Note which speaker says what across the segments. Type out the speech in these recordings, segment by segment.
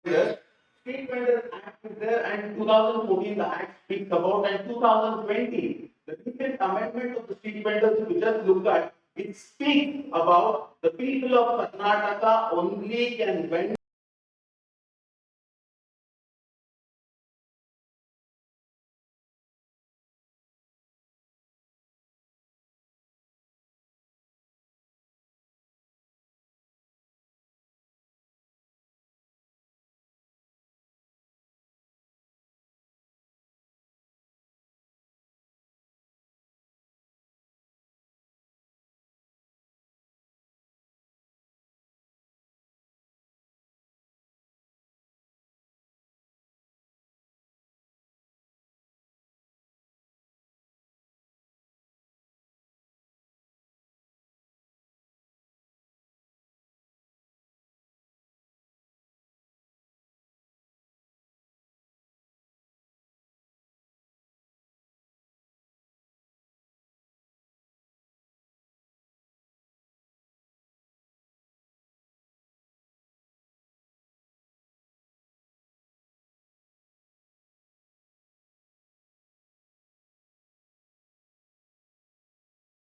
Speaker 1: The Street Vendors Act is there, and 2014 the Act speaks about, and 2020 the recent amendment of the Street Vendors we just looked at, it speaks about the people of Karnataka only can vend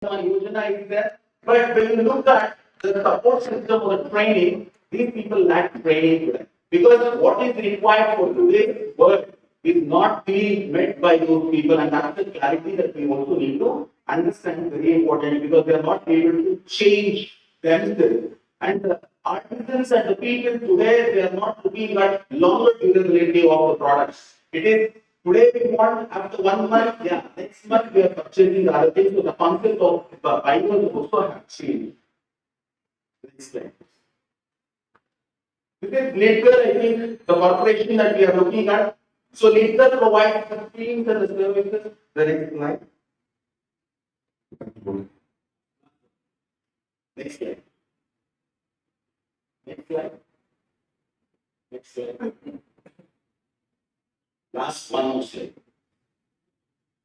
Speaker 1: Yojana is there, but when you look at the support system or the training, these people lack training today. Because what is required for today's world is not being met by those people, and that's the clarity that we also need to understand, very important, because they are not able to change themselves. And the artisans and the people today, they are not looking at longer durability of the products. It is today we want after 1 month, yeah, next month we are purchasing the other things. So the concept of buying also have changed. Next slide. Because later, I think the corporation that we are looking at, so later provides the schemes and the services. The next slide. Next slide. Next slide. Next slide. Last one more slide.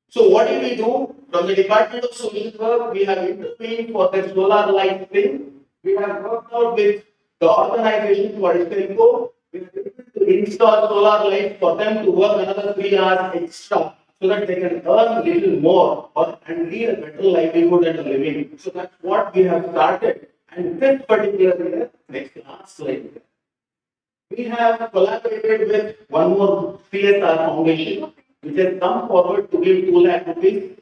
Speaker 1: So what did we do? From the Department of Social Work, we have intervened for the solar light thing. We have worked out with the organization for Istelco. We have able to install solar lights for them to work another 3 hours extra so that they can earn a little more and lead a better livelihood and a living. So that's what we have started. And this particular year, next last slide. We have collaborated with one more CSR foundation, which has come forward to give 2 lakh rupees.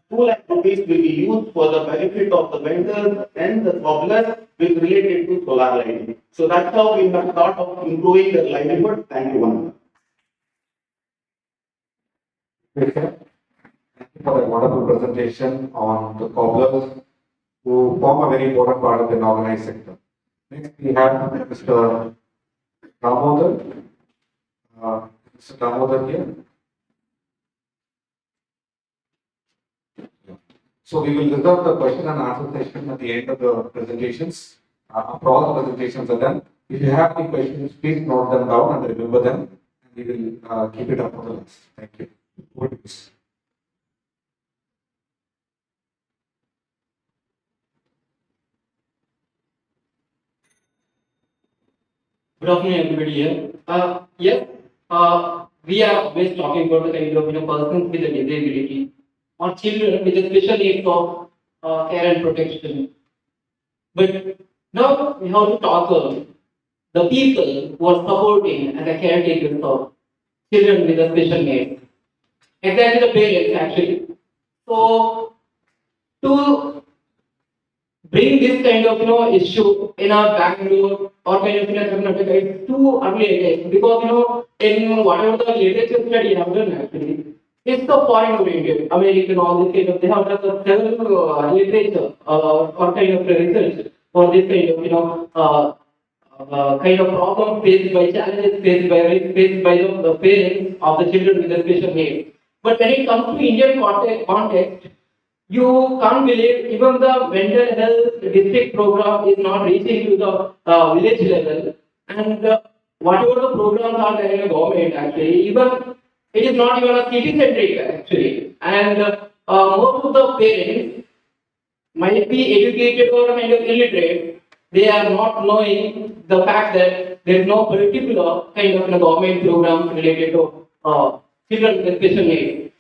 Speaker 1: 2 lakh rupees will be used for the benefit of the vendors and the cobblers with related to solar lighting. So that's how we have thought of improving their livelihood. Thank you, Vanna.
Speaker 2: Thank you for a wonderful presentation on the cobblers who form a very important part of the organized sector. Next, we have Mr. Damodar. Mr. Damodar here. So we will reserve the question and answer session at the end of the presentations. After all the presentations are done, if you have any questions, please note them down and remember them. And we will keep it up for the last. Thank you.
Speaker 3: Good afternoon, everybody here. Yes, we are always talking about the kind of persons with a disability or children with a special needs of care and protection. But now we have to talk about the people who are supporting as a caretakers of children with a special needs. Exactly the parents actually. So to bring this kind of issue in our Bangalore or kind of in a Karnataka is too early again, because in whatever the literature study I have done actually, it's the foreign oriented, American, all this kind of, they have done several literature or kind of research for this kind of kind of problem faced by challenges faced by the parents of the children with the special needs. But when it comes to Indian context, you can't believe even the mental health district program is not reaching to the village level, and whatever the programs are there in the government actually, even it is not even a city centric actually, and most of the parents might be educated or kind of illiterate, they are not knowing the fact that there is no particular kind of government programs related to children with special needs.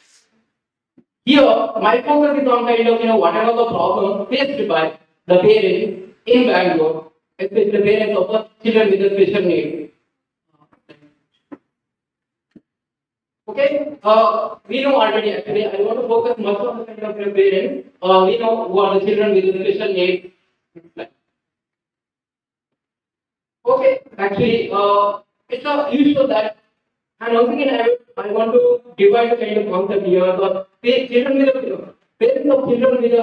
Speaker 3: Here, my focus is on kind of whatever the problems faced by the parents in Bangalore, especially the parents of the children with the special needs. Okay, we know already actually. I want to focus much on the kind of parents. We know who are the children with the special needs. Okay, actually, it's a usual that, and once again, I want to divide the kind of concept here. The children with the parents of children with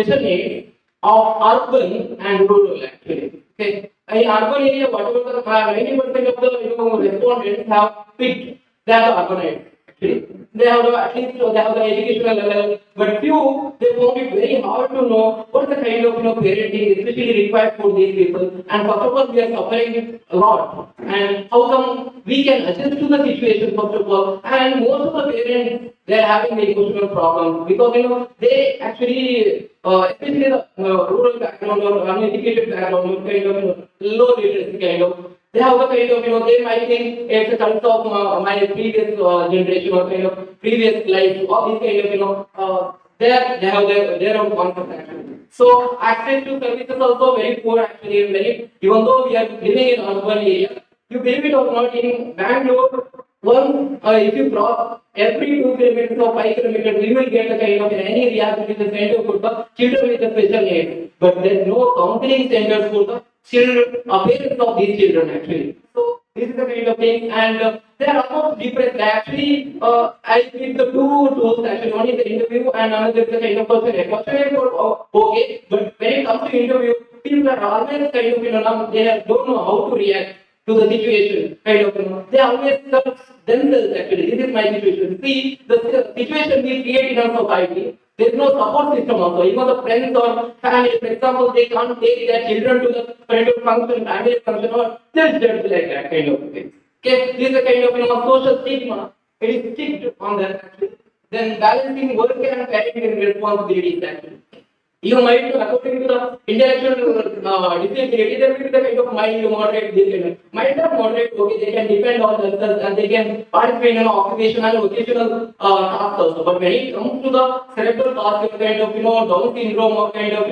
Speaker 3: special needs are urban and rural actually. Okay, in urban area, whatever the 90% of the respondents have picked that urbanite. Actually, they have at least they have the educational level, but few they found it very hard to know what the kind of parenting especially required for these people. And first of all, we are suffering a lot. And how come we can adjust to the situation first of all? And most of the parents they are having the emotional problems because they actually especially the rural background or uneducated background or kind of low literacy kind of they have the kind of they might think it's a cult of my previous generation or kind of previous life or these kind of they have their own concept actually. So access to services also very poor actually. Very even though we are living in urban area, you believe it or not, in Bangalore, if you cross every 2 kilometers or 5 kilometers, you will get the kind of any rehabilitation center for the children with the special needs. But there is no counseling centers for the children, parents of these children actually. So this is the kind of thing, and they are almost depressed. Actually, I did the two tools actually. One is the interview, and another is the kind of questionnaire. Questionnaire for okay, but when it comes to interview, people are always kind of they don't know how to react to the situation. Kind of they always search themselves actually. This is my situation. See the situation we create in our society. There is no support system also. Even the friends or family, for example, they can't take their children to the parental function, family function, or just like that kind of thing. Okay, this is a kind of social stigma. It is sticked on that actually. Then balancing work and parenting responsibilities actually. You might know, according to the intellectual disability, there will be the kind of mild, moderate, this kind of mild or moderate. Okay, they can depend on themselves and they can participate in occupational and vocational tasks also. But when it comes to the cerebral task, kind of Down syndrome or kind of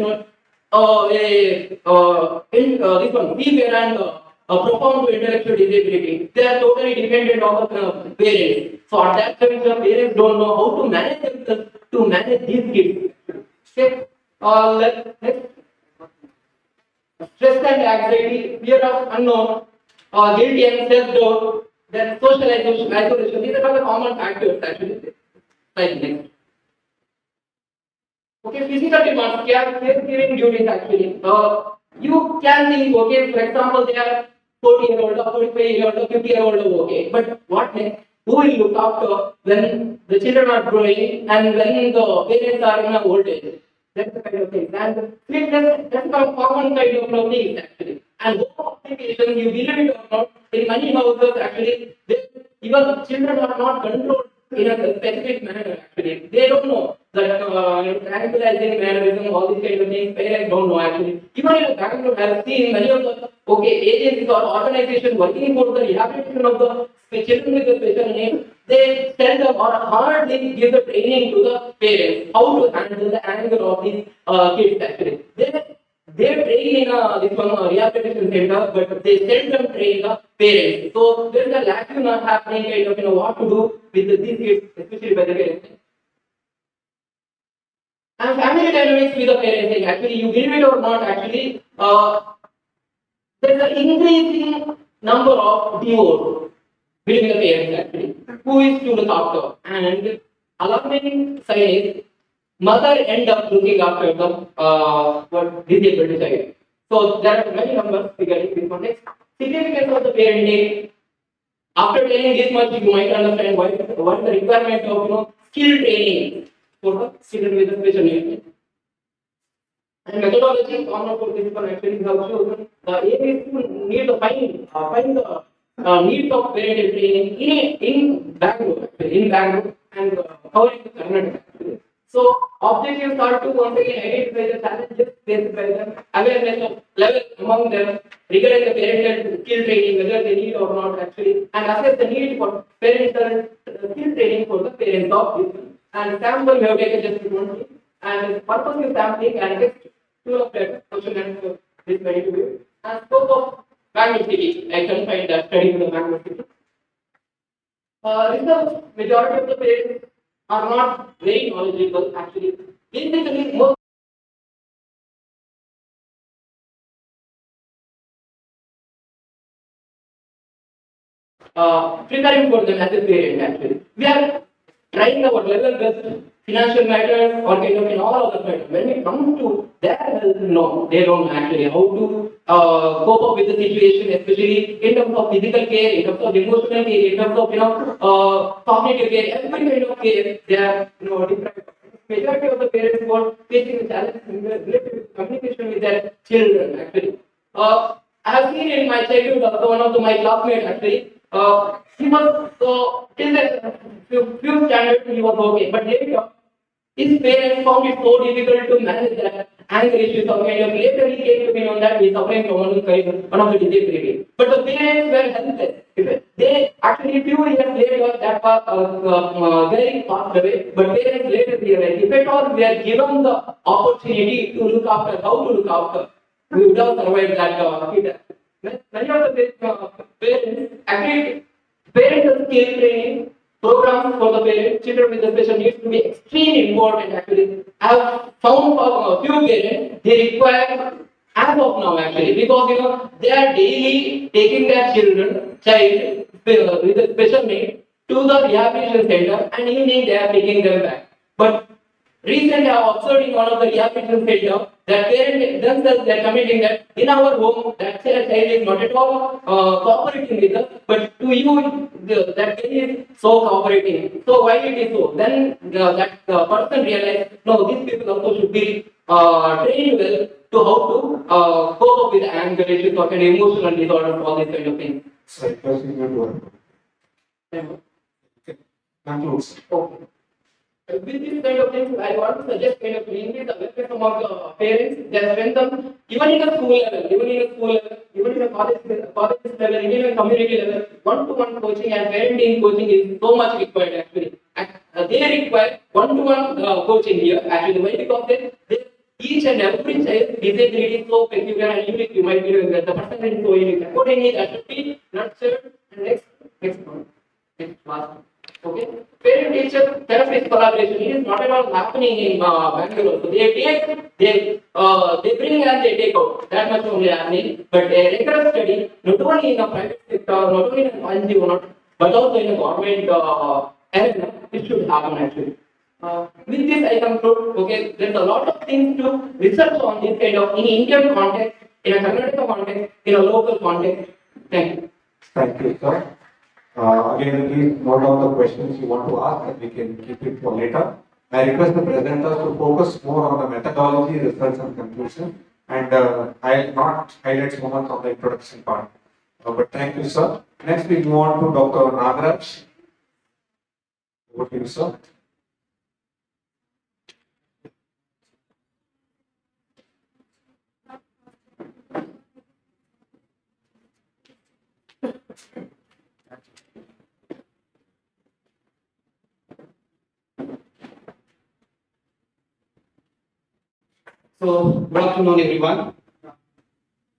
Speaker 3: this one severe and profound intellectual disability, they are totally dependent on the parents. So at that time, the parents don't know how to manage themselves to manage these kids. Okay. Next, stress and anxiety, fear of unknown, guilty and self-doubt, then social isolation. These are the common factors actually. Like next. Okay, physical demands, caregiving duties actually. You can think, okay, for example, they are 40-year-old, 45-year-old, 50-year-old, okay. But what next? Who will look after when the children are growing and when the parents are in a old age? That's the kind of thing. And that's a common kind of things actually. And home occupation, you believe it or not, in many houses actually, even children are not controlled in a specific manner actually. They don't know that tranquilizing mannerism, all these kind of things, parents don't know actually. Even in Bangalore, I have seen many of the agencies or organizations working for the rehabilitation of the children with the special needs, they tell them or hardly give the training to the parents how to handle the anger of these kids actually. They train in this one rehabilitation center, but they seldom train the parents. So there is a lacuna happening, kind of what to do with these kids, especially by the parents. And family dynamics with the parenting. Actually, you believe it or not, actually, there's an increasing number of divorce between the parents. Actually, who is to look after? And alarming sign is mother end up looking after the disabled child. So there are many numbers regarding this one. Next, significance of the parenting. After telling this much, you might understand what is the requirement of skill training for the children with the special needs. And methodology, common for this one actually is also the aim is to find the needs of parental training in Bangalore, actually, in Bangalore and covering the Karnataka. Actually. So objectives are to once again identify the challenges faced by them, awareness of level among them, regarding the parental skill training, whether they need or not actually, and assess the need for parental skill training for the parents of this. And sample we have taken just 20, and the purpose is sampling and next two of that question and this ready to be. And scope of magnetic, I can find that study to the magnetic. Research majority of the parents are not very knowledgeable actually. Basically, most preparing for them as a parent actually. We are trying our level best, financial matters or kind of in all other matters. When it comes to their health, no, they don't know actually how to cope up with the situation, especially in terms of physical care, in terms of emotional care, in terms of cognitive care, every kind of care they are deprived. Majority of the parents who are facing the challenges related to communication with their children actually. I have seen in my childhood also one of my classmates actually. He was till the few standards he was okay, but later his parents found it so difficult to manage that anger issues or kind of later he came to be known that he is suffering from one of the disability. But the parents were helpless. They actually few years later that guy passed away, but parents later realized if at all we are given the opportunity to look after, how to look after, we would have survived that hit. Many of the parents actually parental skill training programs for the parents, children with the special needs to be extremely important actually. I have found a few parents they require as of now actually because they are daily taking their child with a special need to the rehabilitation center and evening they are taking them back. But recently, I have observed in one of the rehabilitation centers that parents themselves they are committing that in our home that child is not at all cooperating with us, but to you that child is so cooperating. So why it is so? Then that person realized no, these people also should be trained well to how to cope up with anger issues or kind of emotional disorders, all these kind of things.
Speaker 2: So, requesting you to conclude.
Speaker 3: Okay. With these kind of things, I want to suggest kind of increase the awareness among the parents. They strengthen even in a school level, even in a college level, even in a community level. One-to-one coaching and parenting coaching is so much required actually. And, they require one-to-one coaching here actually. Why? Because they each and every child disability is so peculiar and unique. You might be doing that the person is so unique. Accordingly, that should be nurtured. And next one, next class. Okay, parent teacher therapist collaboration is not at all happening in Bangalore. So they bring and they take out. That much only happening. But a rigorous study, not only in the private sector, not only in the NGO, but also in the government arena, it should happen actually. With this, I conclude. Okay, there's a lot of things to research on this kind of in Indian context, in a Karnataka context, in a local context. Thank you.
Speaker 2: Thank you, sir. Again, please note down the questions you want to ask and we can keep it for later. I request the presenters to focus more on the methodology, results and conclusion and I'll not highlight so much on the introduction part. But thank you, sir. Next, we move on to Dr. Nagaraj. Over to you, sir.
Speaker 3: So, good afternoon, everyone.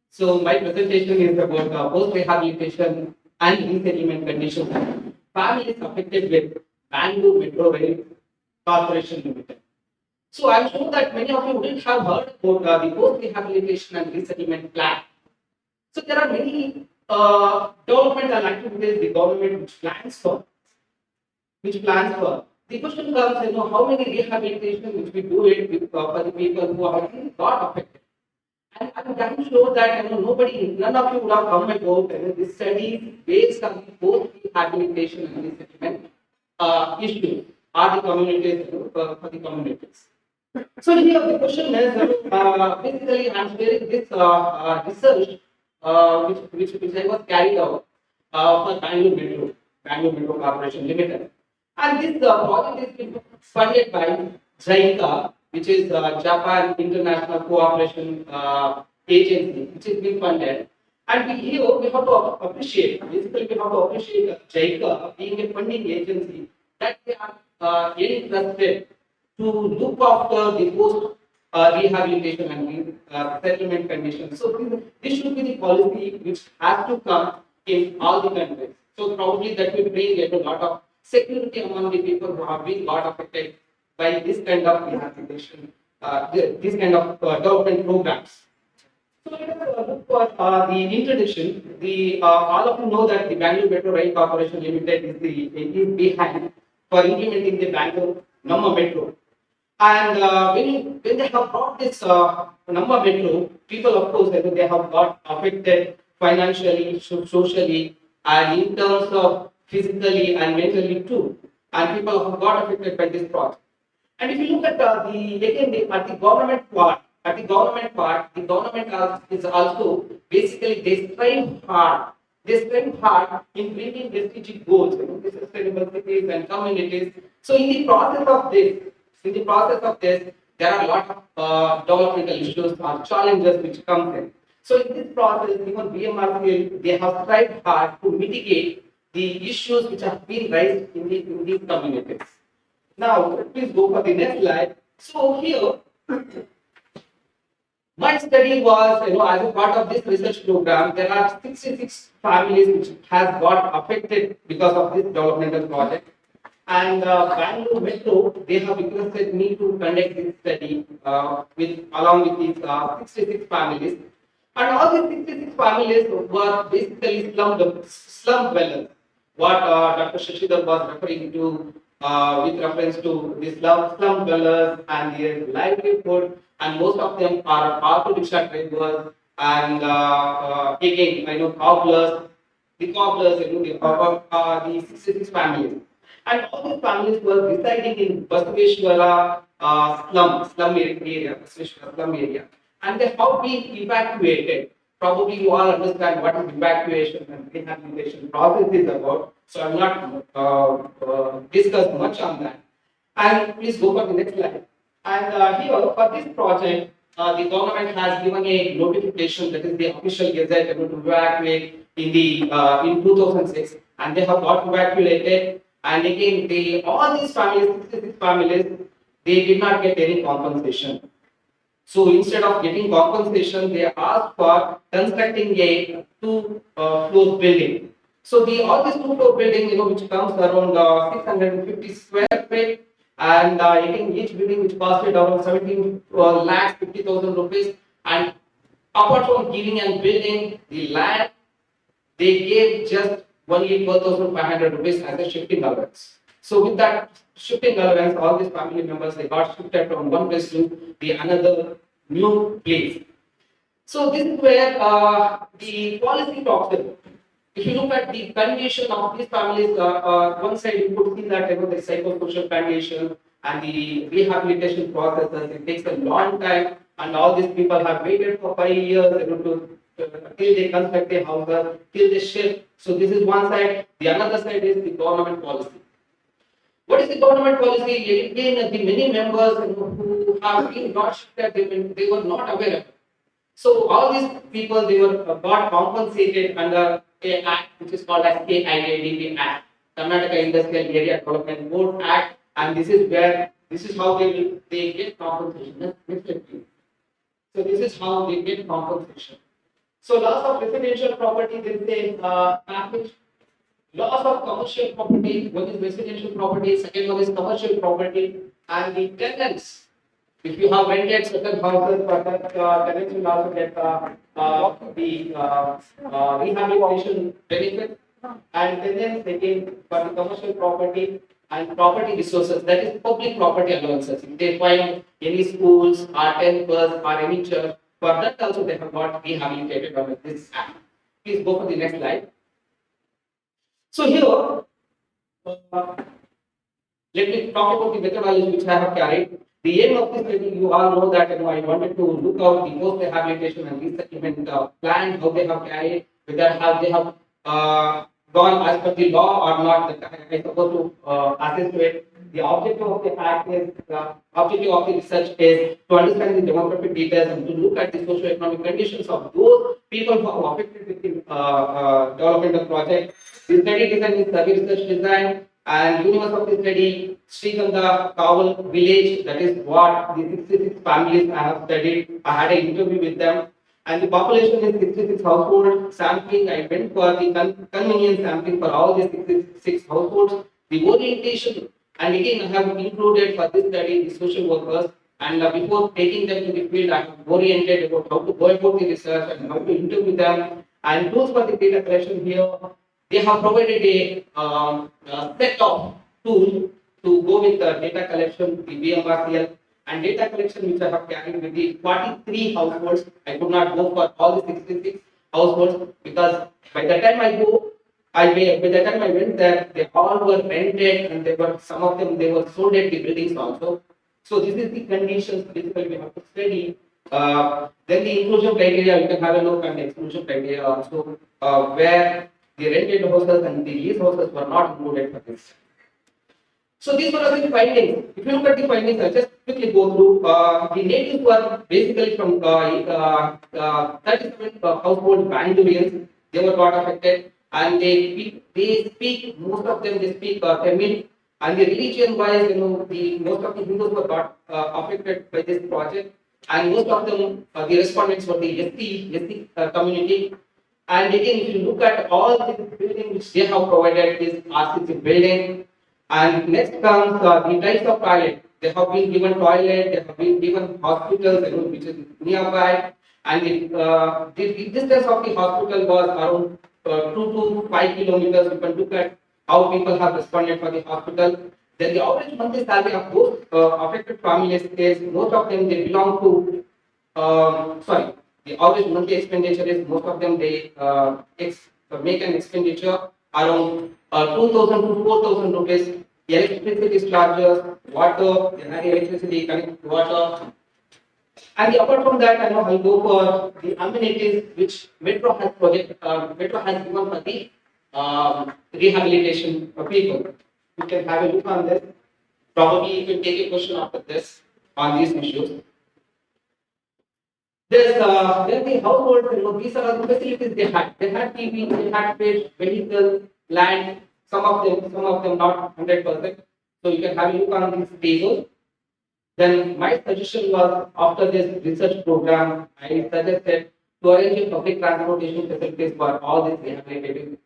Speaker 3: So, my presentation is about post-rehabilitation and resettlement conditions. Families affected with Bangalore Metro Rail Corporation Limited. So, I'm sure that many of you wouldn't have heard about the post-rehabilitation and resettlement plan. So, there are many developmental activities the government which plans for. The question comes, how many rehabilitation which we do it with, for the people who are got affected. And I'm damn sure that none of you would have come about this study based on the post rehabilitation and resettlement issue are the communities for the communities. So here the question is basically I'm sharing this research which I was carried out for Bangalore Metro Corporation Limited. And this project is being funded by JICA, which is Japan International Cooperation Agency, which is being funded. And we have to appreciate, basically we have to appreciate JICA being a funding agency, that they are interested to look after the post rehabilitation and settlement conditions. So this should be the policy which has to come in all the countries. So probably that will bring a lot of security among the people who have been got affected by this kind of rehabilitation, this kind of development programs. So let us look for the introduction. All of you know that the Bangalore Metro Rail Corporation Limited is behind for implementing the Bangalore Namma Metro. And when they have brought this Namma Metro, people of course they have got affected financially, socially, and in terms of physically and mentally too. And people have got affected by this project. And if you look at at the government part, the government is also basically they strive hard. They strive hard in bringing SDG goals, the sustainable cities and communities. So in the process of this, there are a lot of developmental issues or challenges which come in. So in this process, even BMRCL, they have strived hard to mitigate the issues which have been raised in these communities. Now, please go for the next slide. So here, my study was, as a part of this research program, there are 66 families which has got affected because of this developmental project. And Bangalore Metro, they have requested me to conduct this study along with these 66 families. And all these 66 families were basically slum dwellers. What Dr. Shashidhar was referring to with reference to the slum dwellers and their livelihood, and most of them are auto rickshaw drivers and again, cobblers, the 66 families. And all these families were residing in Basaveshwara slum area, and they have been evacuated. Probably you all understand what is evacuation and rehabilitation process is about. So I will not discuss much on that. And please go for the next slide. And here for this project, the government has given a notification, that is the official gazette, to evacuate in 2006, and they have got evacuated. And again, all these families, 66 families, they did not get any compensation. So instead of getting compensation, they asked for constructing a two-floor building. So all this two-floor building, which comes around 650 square feet, and again, each building which costed around 17 lakhs 50,000 rupees. And apart from giving and building the land, they gave just only 4,500 rupees as a shifting allowance. So with that shifting allowance, all these family members, they got shifted from one place to the another new place. So this is where the policy talks about. If you look at the condition of these families, one side you could see that the psychosocial condition and the rehabilitation processes, it takes a long time, and all these people have waited for 5 years till they construct a house, till they shift. So this is one side. The another side is the government policy. What is the government policy? Again, the many members who have been not shifted, they were not aware of it. So all these people, they were got compensated under a act which is called as KIADB Act, Karnataka Industrial Area Development Board Act, and this is how they get compensation. So this is how they get compensation. So loss of residential property, there is a package. Loss of commercial property, one is residential property, second one is commercial property, and the tenants. If you have rented certain houses, tenants will also get the rehabilitation benefit. And then again for the commercial property and property resources, that is public property allowances. If they find any schools or temples or any church, for that also they have got rehabilitated under this act. Please go for the next slide. So here, let me talk about the methodology which I have carried. The aim of this study, you all know that I wanted to look out the post-rehabilitation and resettlement plan, how they have carried, whether how they have gone as per the law or not. That I supposed to assess to it. the objective of the act is the objective of the research is to understand the demographic details and to look at the socio-economic conditions of those people who are affected with the development of project. The study design is survey research design and universe of the study, Sriganga Kawal village, that is what the 66 families I have studied. I had an interview with them and the population is 66 household sampling. I went for the convenience sampling for all these 66 households. The orientation, and again I have included for this study the social workers. And before taking them to the field, I have oriented about how to go about the research and how to interview them. And tools for the data collection here, they have provided a set of tools to go with the data collection, the BMRCL, and data collection which I have carried with the 43 households. I could not go for all the 66 households because by the time by the time I went there, they all were rented and they were some of them they were sold at the buildings also. So this is the conditions basically we have to study. Then the inclusion criteria, you can have a look at the exclusion criteria also, where the rented houses and the lease houses were not included for this. So these were the findings. If you look at the findings, I'll just quickly go through. The natives were basically from 37 household Bangaloreans. They were not affected, and they speak most of them they speak Tamil. And the religion wise, the most of the Hindus were not affected by this project, and most of them the respondents were the ST community. And again, if you look at all the buildings which they have provided, this RCC building. And next comes the types of toilet. They have been given toilet, they have been given hospitals, which is nearby. And the distance of the hospital was around 2 to 5 kilometers. You can look at how people have responded for the hospital. Then the average monthly salary of those affected families is most of them they belong to sorry, the average monthly expenditure is most of them they make an expenditure around 2,000 to 4,000 rupees. Electricity charges, water, they had electricity, connect water. And apart from that, I know I'll go for the amenities which Metro has given for the rehabilitation for people. You can have a look on this. Probably you can take a question after this on these issues. Then the household, these are the facilities they had. They had TV, they had fish, vehicle, land. Some of them not 100%. So you can have a look on this table. Then my suggestion was after this research program, I suggested to arrange a public transportation facilities for all these rehabilitative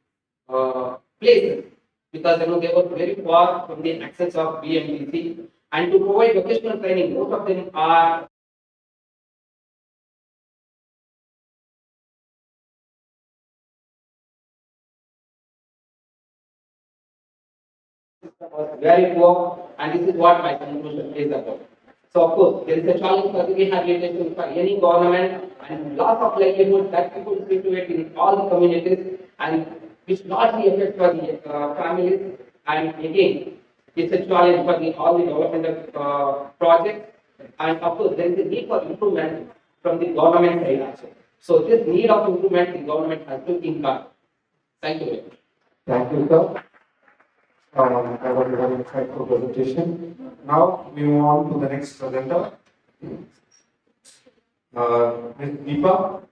Speaker 3: places because they were very far from the access of BMTC and to provide vocational training. Most of them are was very poor, and this is what my conclusion is about. So, of course, there is a challenge for the rehabilitation for any government and loss of livelihood that people situate in all the communities and which largely affects for the families. And again, it's a challenge for all the development projects. And of course, there is a need for improvement from the government side also. So, this need of improvement, the government has to think on. Thank you very much.
Speaker 2: Thank you, sir. I was a very insightful presentation. Now we move on to the next presenter, Ms. Deepa.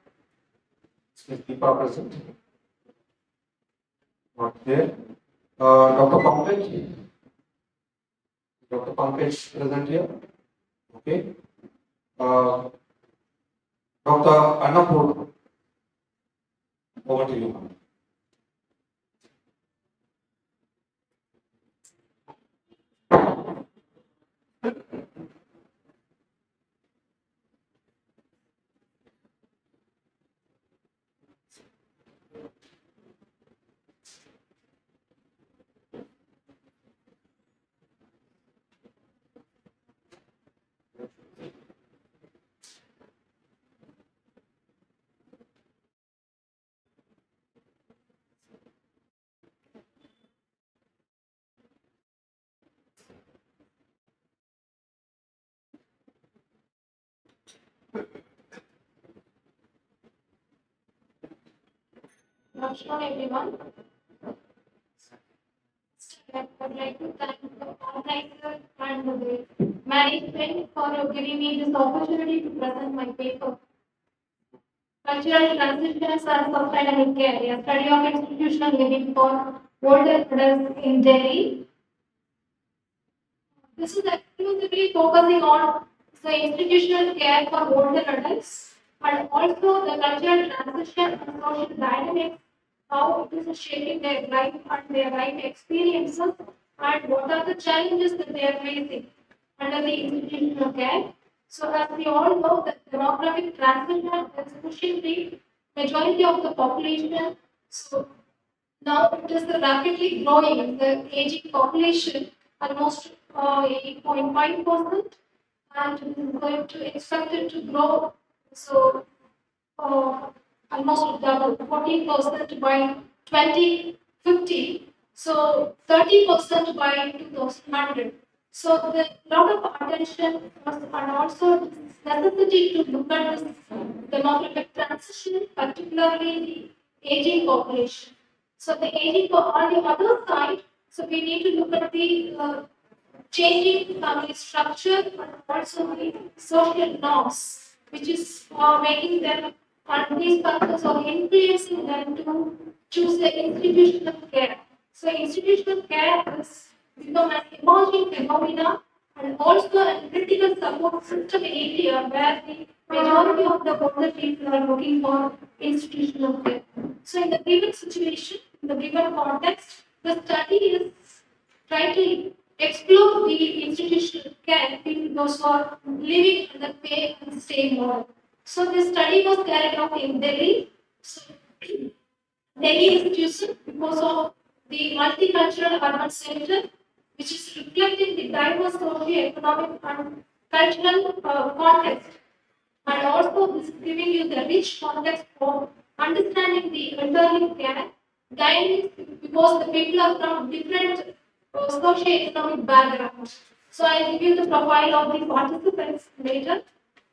Speaker 2: Ms. Deepa present. Not there. Dr. Pankaj. Dr. Pankaj present here. Okay. Dr. Annapurna. Over to you, ma'am.
Speaker 4: Namaskar everyone. would like to thank the organizer and the management for giving me this opportunity to present my paper. Cultural transitions and sustainable care, a study of institutional living for older adults in Delhi. This is exclusively focusing on the institutional care for older adults and also the cultural transition and social dynamics, how it is shaping their life and their life experiences, and what are the challenges that they are facing under the institutional care. So, as we all know, the demographic transition is pushing the majority of the population. So, now it is rapidly growing, the aging population almost 8.5%, and it is going to expected to grow so uh, almost double 14% by 2050, so 30% by 2100. So the lot of attention and also necessity to look at this demographic transition, particularly the aging population. So the aging on the other side, so we need to look at the changing family structure and also the social norms, which is making them and these factors are influencing them to choose the institutional care. So institutional care has become an emerging phenomena and also a critical support system in India where the majority of the older people are looking for institutional care. So in the given situation, in the given context, the study is trying to explore the institutional care in those who are living in the pay and stay model. So this study was carried out in Delhi. So, Delhi institution because of the multicultural urban center, which is reflecting the diverse socio-economic and cultural context, and also this is giving you the rich context for understanding the elderly care dynamics because the people are from different socio-economic backgrounds. So I'll give you the profile of the participants later.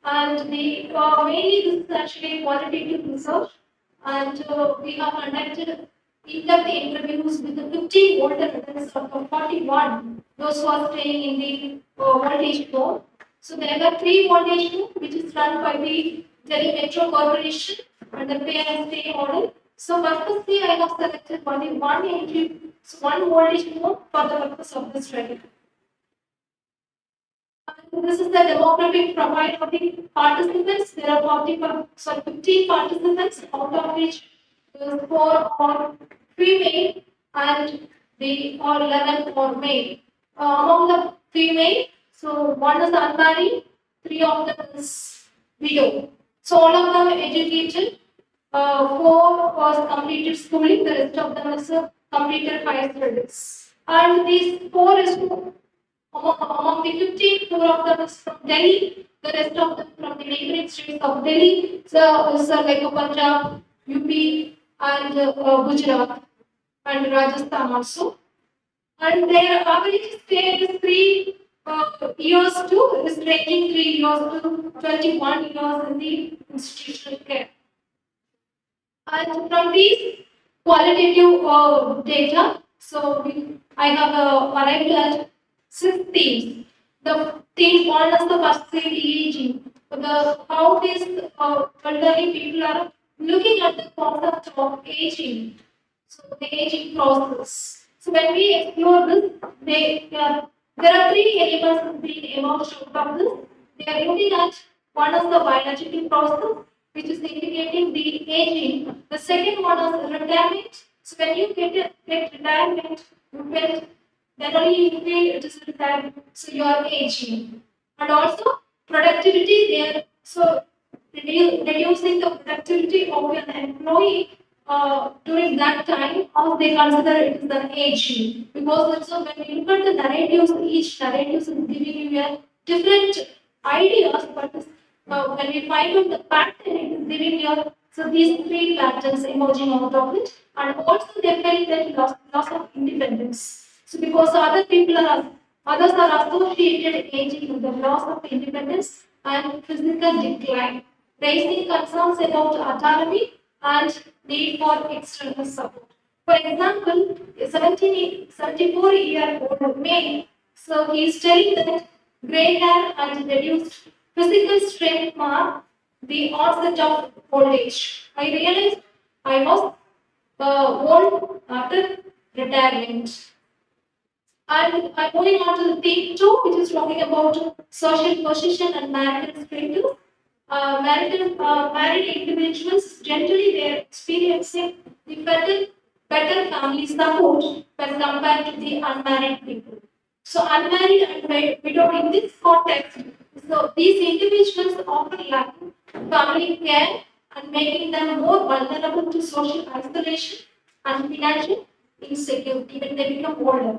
Speaker 4: And the mainly this is actually qualitative research, and we have conducted in-depth interviews with the 50 older adults out of 41, those who are staying in the old age home. So there were 3 old age home which is run by the Delhi Metro Corporation and the pay and stay model. So purposely I have selected only one old age home for the purpose of this study. This is the demographic profile of the participants. There are 15 participants, out of which 4 are female and the or 11 are male. Among the female, so 1 is unmarried, 3 of them is widow. So all of them educated. 4 was completed schooling, the rest of them is completed higher studies. And these 4 is among the 15, 4 of them is from Delhi, the rest of them from the neighboring states of Delhi, so like Punjab, UP, and Gujarat, and Rajasthan also. And their average stay is 3 years to, is ranging 3 years to 21 years in the institutional care. And from these qualitative data, so I have arrived at 6 themes. The theme 1 is the first thing, aging. How these elderly people are looking at the concept of aging. So the aging process. So when we explore this, there are 3 elements being emerged out of this. They are looking at one is the biological process, which is indicating the aging. The second one is retirement. So when you get retirement, you get then only you feel it is retirement. So you are aging. And also productivity there. So reducing the productivity of an employee during that time, or they consider it as an aging. Because also when you look at the narratives, each narrative is giving you a different ideas, but when we find out the pattern, it is giving you so these 3 patterns emerging out of it, and also they felt that loss of independence. So because others are associated aging with the loss of independence and physical decline, raising concerns about autonomy and need for external support. For example, a 74-year-old male, so he is telling that gray hair and reduced physical strength mark the onset of old age. I realized I was old after retirement. And I'm moving on to the theme 2, which is talking about social position and marital status. Married individuals generally they are experiencing the better family support when compared to the unmarried people. So unmarried and widowed in this context, so these individuals often lack family care and making them more vulnerable to social isolation and financial insecurity when they become older.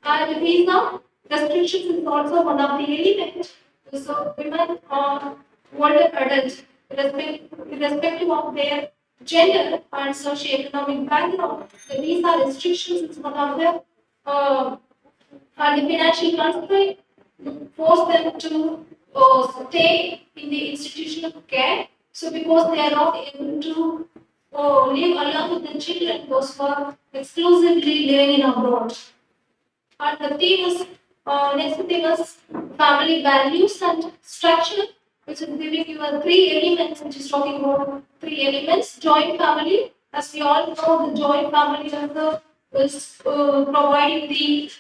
Speaker 4: And visa restrictions is also one of the elements. So women are older adults, irrespective of their gender and socioeconomic background, the visa restrictions is one of the and the financial constraint force them to stay in the institutional care. So because they are not able to live along with the children, those who are exclusively living in abroad. And the theme is, next theme is family values and structure, which is giving you a three elements, which is talking about three elements. Joint family, as we all know, the joint family is providing the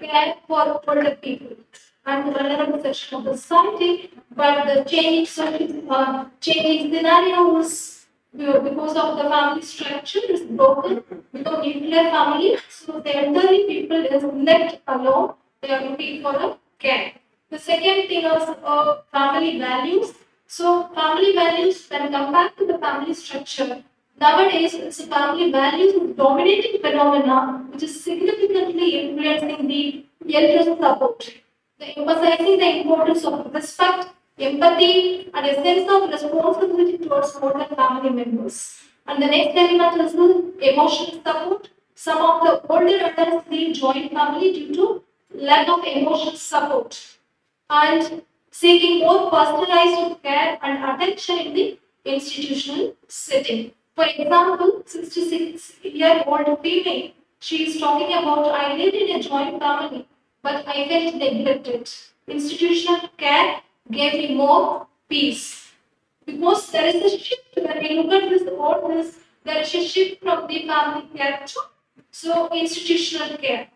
Speaker 4: care for older people and the vulnerable section of the society, but the changing scenarios because of the family structure is broken without nuclear family, so the elderly people is left alone. They are looking for a care. The second thing is family values. So family values when compared to the family structure, nowadays it's family values is dominating phenomena which is significantly influencing the elder support. The emphasizing the importance of respect, empathy, and a sense of responsibility towards older family members. And the next element is the emotional support. Some of the older adults leave joint family due to lack of emotional support and seeking more personalized care and attention in the institutional setting. For example, 66-year-old female, she is talking about I lived in a joint family, but I felt neglected. Institutional care gave me more peace. Because there is a shift when we look at this all this, there is a shift from the family care to institutional care.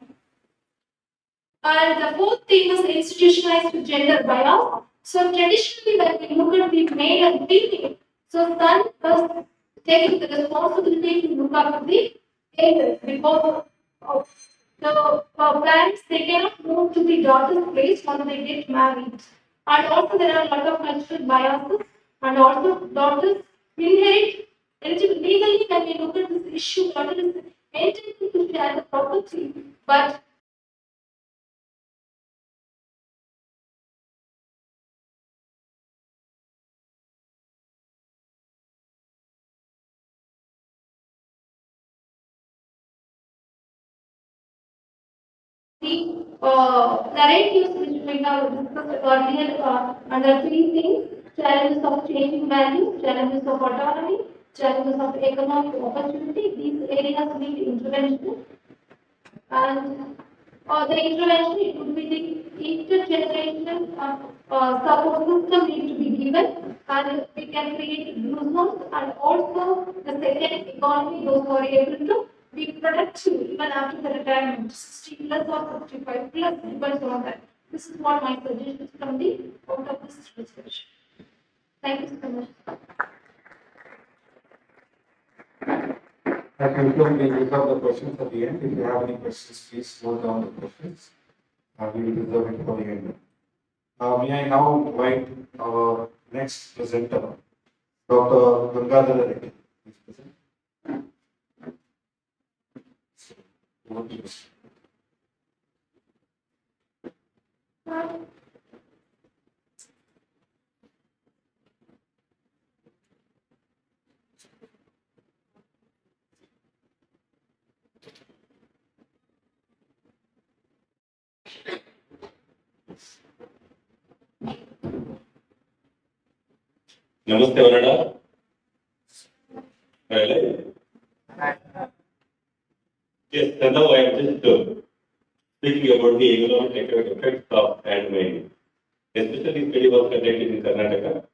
Speaker 4: And the fourth thing is institutionalized gender bias. So traditionally, when we look at the male and female, so son was taking the responsibility to look after the elders because of the parents they cannot move to the daughter's place when they get married. And also there are a lot of cultural biases and also daughters inherit legally when we look at this issue, daughter is entitled to share the property, but the narratives which we have discussed earlier under three things: challenges of changing values, challenges of autonomy, challenges of economic opportunity. These areas need intervention, and the intervention it would be the intergenerational support system need to be given, and we can create blue zones, and also the second economy those who are able to be productive even after the retirement, 60 plus or 65 plus, depends on that. This is what my suggestions from the out of this discussion. Thank you so much.
Speaker 2: Thank you. We will have the questions at the end. If you have any questions, please note down the questions. We will reserve it for the end. May I now invite our next presenter, Dr. Gangadhar Reddy. Please present. Over to you.
Speaker 5: Namaste, Varada. Really? now I am just speaking about the economic effects of sand mining. Especially study was conducted in Karnataka.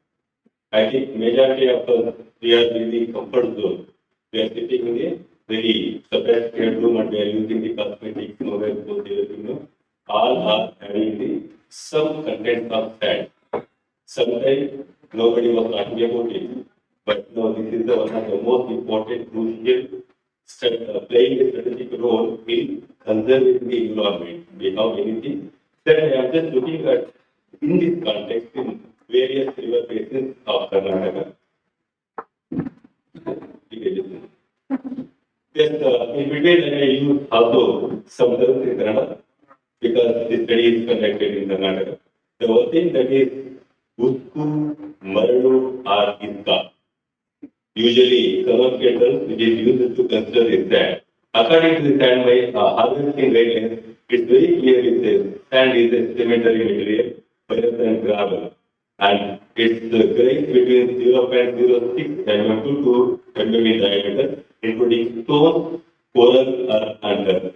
Speaker 5: I think majority of us, we are in the comfort zone. We are sitting in a very sophisticated room and we are using the cosmetics, mobile phones, everything. All are having the some content of sand. Sometimes nobody was talking about it, but no, this is the one of the most important, crucial, playing a strategic role in conserving the environment. We have anything that I am just looking at in this context in various river basins of Karnataka. Yes, in between I may use also some terms in Kannada because this study is conducted in Karnataka. The one thing that is Usku, Maralu, or Iska. Usually, colloquial terms which is used to consider is sand. According to the sand by harvesting guidelines, it's very clear it says sand is a sedimentary material, rather than gravel. And its grains between 0.06 mm to 2 mm in diameter, including stones, coral, and earth.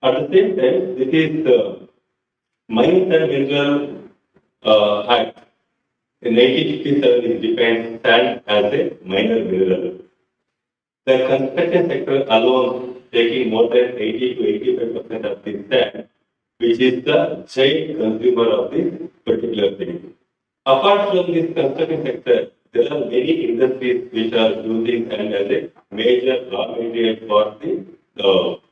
Speaker 5: At the same time, this is the Mines and Mineral Act. In 1957, it defines sand as a minor mineral. The construction sector alone taking more than 80 to 85% of this sand, which is the giant consumer of this particular thing. Apart from this construction sector, there are many industries which are using sand as a major raw material for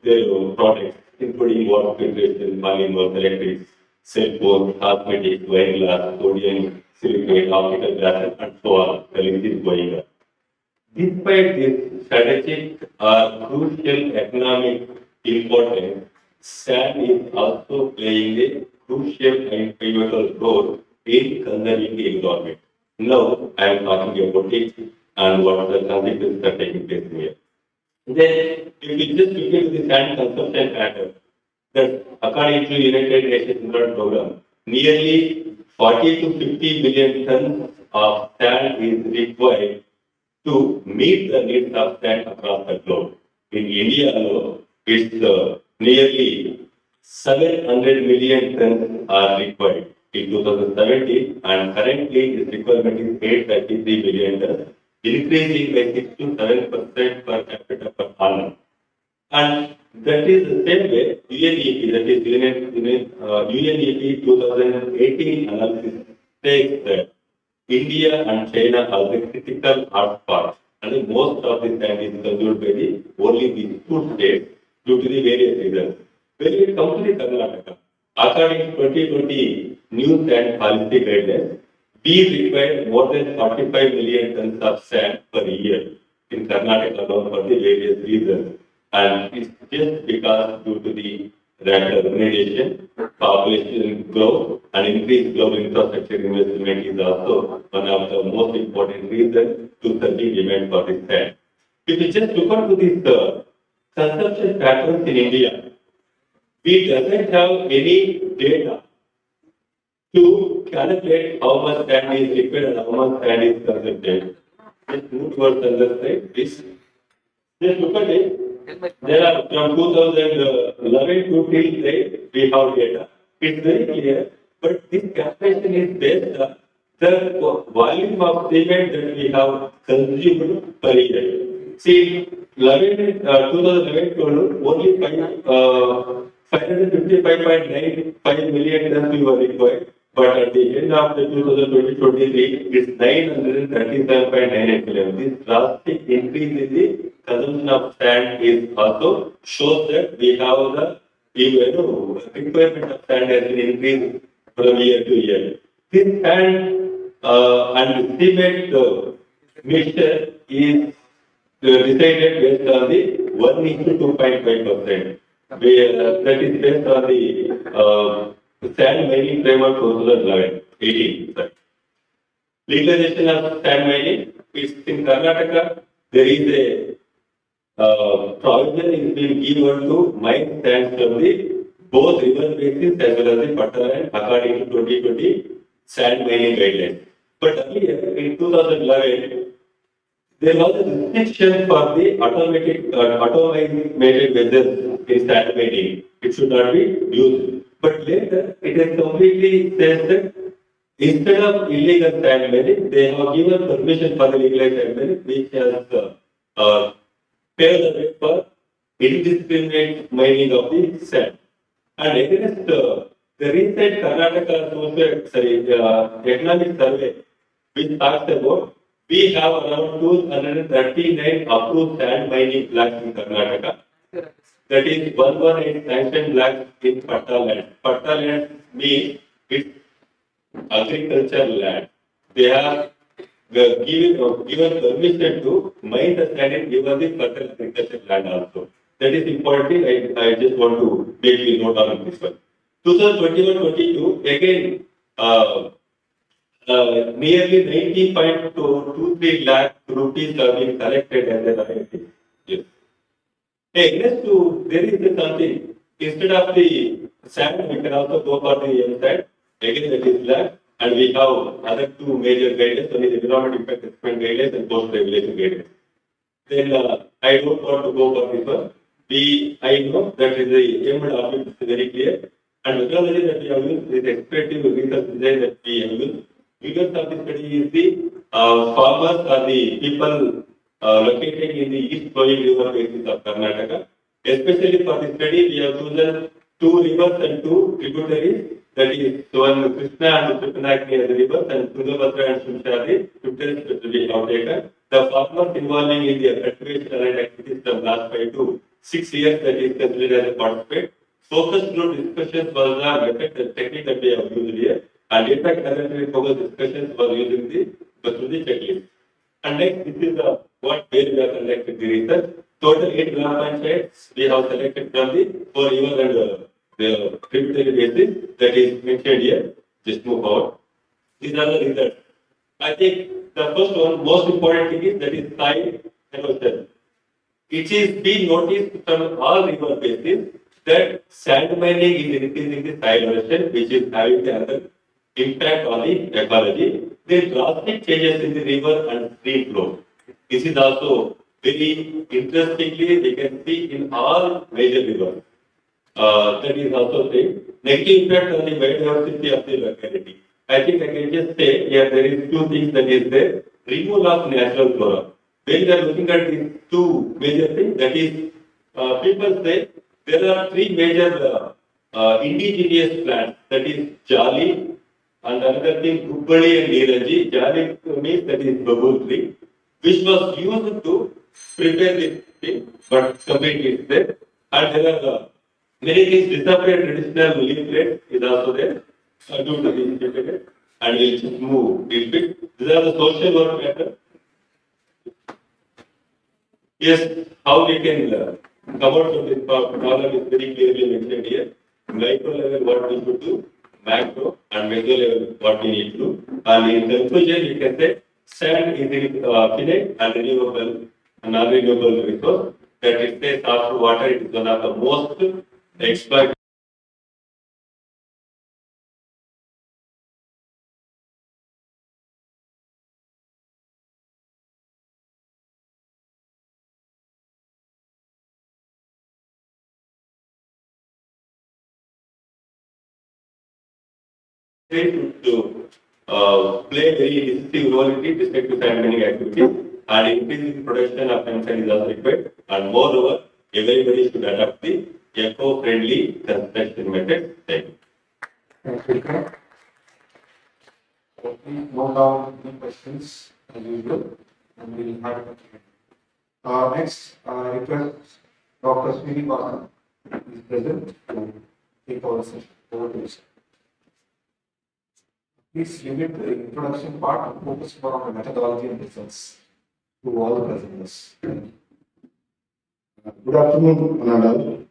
Speaker 5: their products, including water filtration, polymers, electrics, cell phones, cosmetics, wine glass, sodium, silicate, optical glasses, and so on. The list is going on. Despite this strategic or crucial economic importance, sand is also playing a crucial and pivotal role in conserving the environment. Now, I am talking about it and what the consequences are taking place here. Then, if we just look into the sand consumption pattern, that according to United Nations Environment Program, nearly 40 to 50 billion tons of sand is required to meet the needs of sand across the globe. In India alone, it's nearly 700 million tons are required in 2017, and currently its requirement is 833 billion tons, increasing by 6 to 7% per capita per annum. And that is the same way UNEP, that is UNEP 2018 analysis takes that India and China are the critical hotspots, and most of the sand is consumed by only these two states due to the various reasons. When it comes to the Karnataka, according to 2020 new sand policy guidelines, we require more than 45 million tons of sand per year in Karnataka alone for the various reasons. And it's just because due to the rapid urbanization, population growth, and increased global infrastructure investment is also one of the most important reasons to surging demand for this sand. If we just look at these consumption patterns in India, we doesn't have any data to calculate how much sand is required and how much sand is consumed. Just move towards the other side, please. Just look at it. There are from 2011 to till date, we have data. It's very clear, but this calculation is based on the volume of cement that we have consumed per year. See, 2011 total, only 555.95 million tons we were required, but at the end of the 2020-23, it's 937.98 million. This drastic increase in the consumption of sand is also shows that we have the requirement of sand has been increased from year to year. This sand and cement mixture is decided based on the 1:2.5%. That is based on the sand mining framework 2018. Legalization of sand mining is in Karnataka. There is a provision is being given to mine sands from the both river basins as well as the Patna according to 2020 sand mining guidelines. But earlier in 2011, there was a restriction for the automated vessels in sand mining. It should not be used. But later, it has completely says that instead of illegal sand mining, they have given permission for the legalized sand mining, which has paved the way for indiscriminate mining of the sand. And against the recent Karnataka economic survey, which talks about we have around 239 approved sand mining blocks in Karnataka. That is 118 sanctioned blocks in Patta land. Patta land means it's agriculture land. They have given permission to mine the sand and given the fertile agriculture land also. That is important. I just want to make you note on this one. 2021-22 again. Nearly 90.23 lakh rupees have been collected as a royalty. Yes. Hey, next to there is something. Instead of the sand, we can also go for the sand. Again, that is black. And we have other two major guidelines, one is environment impact assessment guidelines and post regulation guidelines. Then I don't want to go for this one. I know that is the aim of it is very clear. And methodology that we have used is expectative research design that we have used. Figures of the study is the farmers or the people located in the east flowing river basins of Karnataka. Especially for the study, we have chosen two rivers and two tributaries. That is one Krishna and Tripanakni as the rivers, and Tungabhadra and Shumsha are the tributaries that we have taken. The farmers involving in the cultivation and activities from last 5 to 6 years that is considered as a participant. Focus group discussions was the method and technique that we have used here. And impact analysis focus discussions was using through the checklist. And next, this is where we have selected the research. Total 8 gram panchayats we have selected from the 4 river and the tributary basin that is mentioned here. Just move forward. These are the results. I think the first one, most important thing is that is soil erosion. It is being noticed from all river basins that sand mining is increasing the soil erosion, which is having the other impact on the ecology. There drastic changes in the river and stream flow. This is also very interestingly we can see in all major rivers. That is also saying negative impact on the biodiversity of the locality. I think I can just say here there is two things that is there. Removal of natural flora. When we are looking at these two major things, that is people say there are 3 major indigenous plants, that is jali, and another thing Kubbadi and Neeraji. Jali means that is bubble tree, which was used to prepare this thing, but completely is there. And there are many things disappeared, traditional leaflet is also there due to this and we'll just move little bit. These are the social work matter. Yes, how we can come out from this problem is very clearly mentioned here. Micro level what we should do, macro and meso level what we need to do. And in conclusion, you can say sand is finite and renewable and non-renewable resource. That it says after water, it is one of the most exploited. To play very decisive role in respect to sand mining activities and increasing production of sand is also required. And moreover, everybody should adopt the eco-friendly construction method. Thank you.
Speaker 2: Thank you, Vikram. So please note down the questions as usual, and we will have it. Next, I request Dr. Srinivasa is present to take over the session. Over to you, sir. Please limit the introduction part and focus more on the methodology and results to all the presenters.
Speaker 6: Good afternoon, Anandal.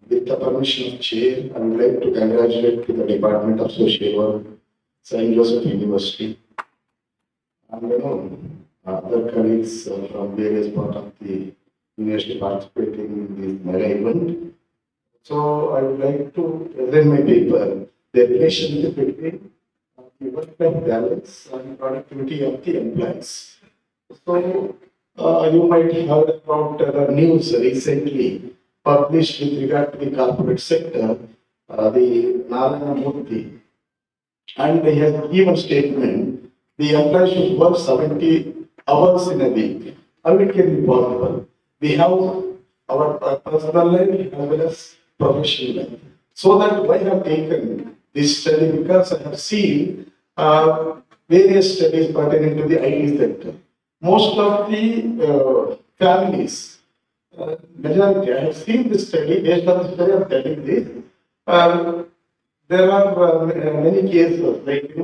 Speaker 6: With the permission of Chair, I would like to congratulate to the Department of Social Work, St. Joseph University, and other colleagues from various parts of the university participating in this mega event. So I would like to present my paper, the relationship between the work-life balance and productivity of the employees. So, you might have heard about the news recently published with regard to the corporate sector, the Narayana Murthy, and he has given statement, the employee should work 70 hours in a week. How it can be possible? We have our personal life as well as professional life. So that why I have taken this study, because I have seen various studies pertaining to the IT sector. Most of the families, majority, I have seen this study, based on the study I'm telling this, uh, there are many cases like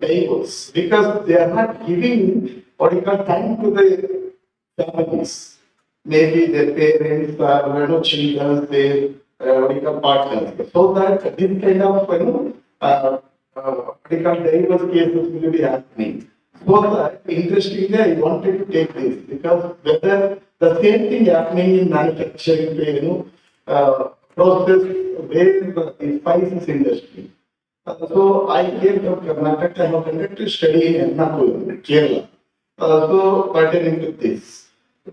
Speaker 6: divorce because they are not giving what you call time to the families. Maybe their parents or children, their what you call partners. So that this kind of what you call divorce cases will be happening. So that interestingly, I wanted to take this because whether the same thing happening in manufacturing, process where the spices industry. So I came from Karnataka. I have conducted study in Ernakulam, Kerala. So pertaining to this,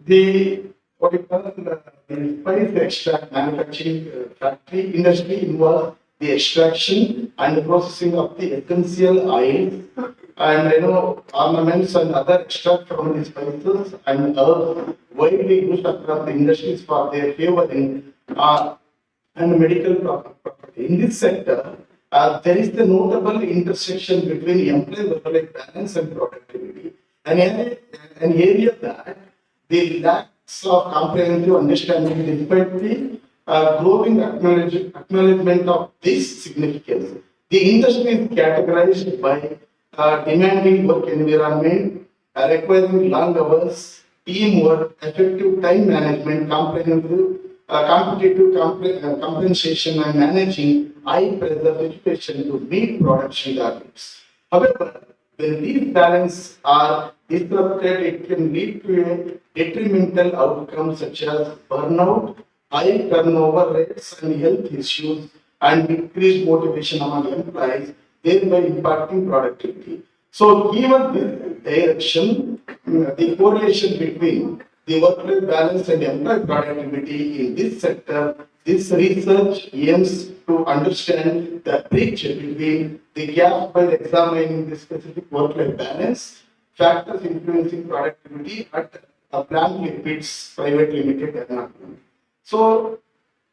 Speaker 6: the what you call the spice extract manufacturing factory industry involves the extraction and processing of the essential oils and ornaments and other extract from the spices and herbs widely used across the industries for their flavoring and medical property. In this sector, there is the notable intersection between employee work-life balance and productivity, an area that the lacks of comprehensive understanding despite the growing acknowledgement of this significance. The industry is categorized by demanding work environment, requiring long hours, teamwork, effective time management, comprehensive compensation and managing high pressure situation to meet production targets. However, when these balances are disrupted, it can lead to a detrimental outcome such as burnout, high turnover rates and health issues, and decreased motivation among employees, thereby impacting productivity. So, given this direction, the correlation between the work-life balance and employee productivity in this sector, this research aims to understand the bridge between the gap by examining the specific work-life balance, factors influencing productivity at a plant liquids private limited environment. So,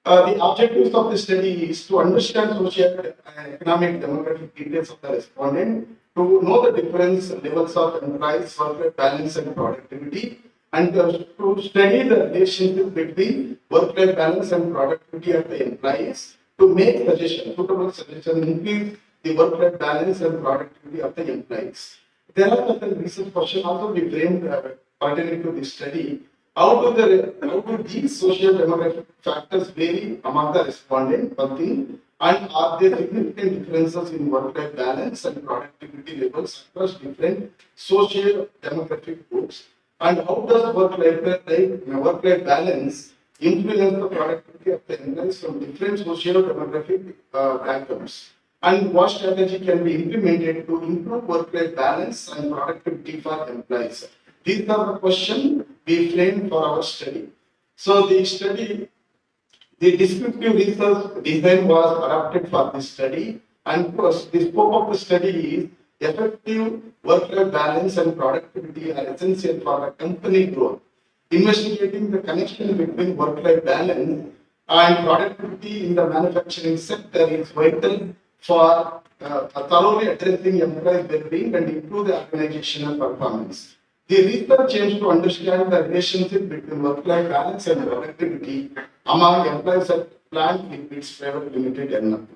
Speaker 6: the objectives of the study is to understand social and economic demographic details of the respondent, to know the difference levels of employees, work-life balance and productivity, and to study the relationship between work-life balance and productivity of the employees, to make suggestions, suitable suggestions, increase the work-life balance and productivity of the employees. There are certain research questions also we framed pertaining to this study. How do these social demographic factors vary among the respondent? One thing, and are there significant differences in work-life balance and productivity levels across different social demographic groups? And how does work-life balance influence the productivity of the employees from different social demographic backgrounds? And what strategy can be implemented to improve work-life balance and productivity for employees? These are the questions we framed for our study. So the descriptive research design was adapted for this study, and of course, the scope of the study is effective work-life balance and productivity are essential for a company growth. Investigating the connection between work-life balance and productivity in the manufacturing sector is vital for thoroughly addressing employee well-being and improve the organizational performance. The research aims to understand the relationship between work-life balance and productivity among employees at plant liquids private limited and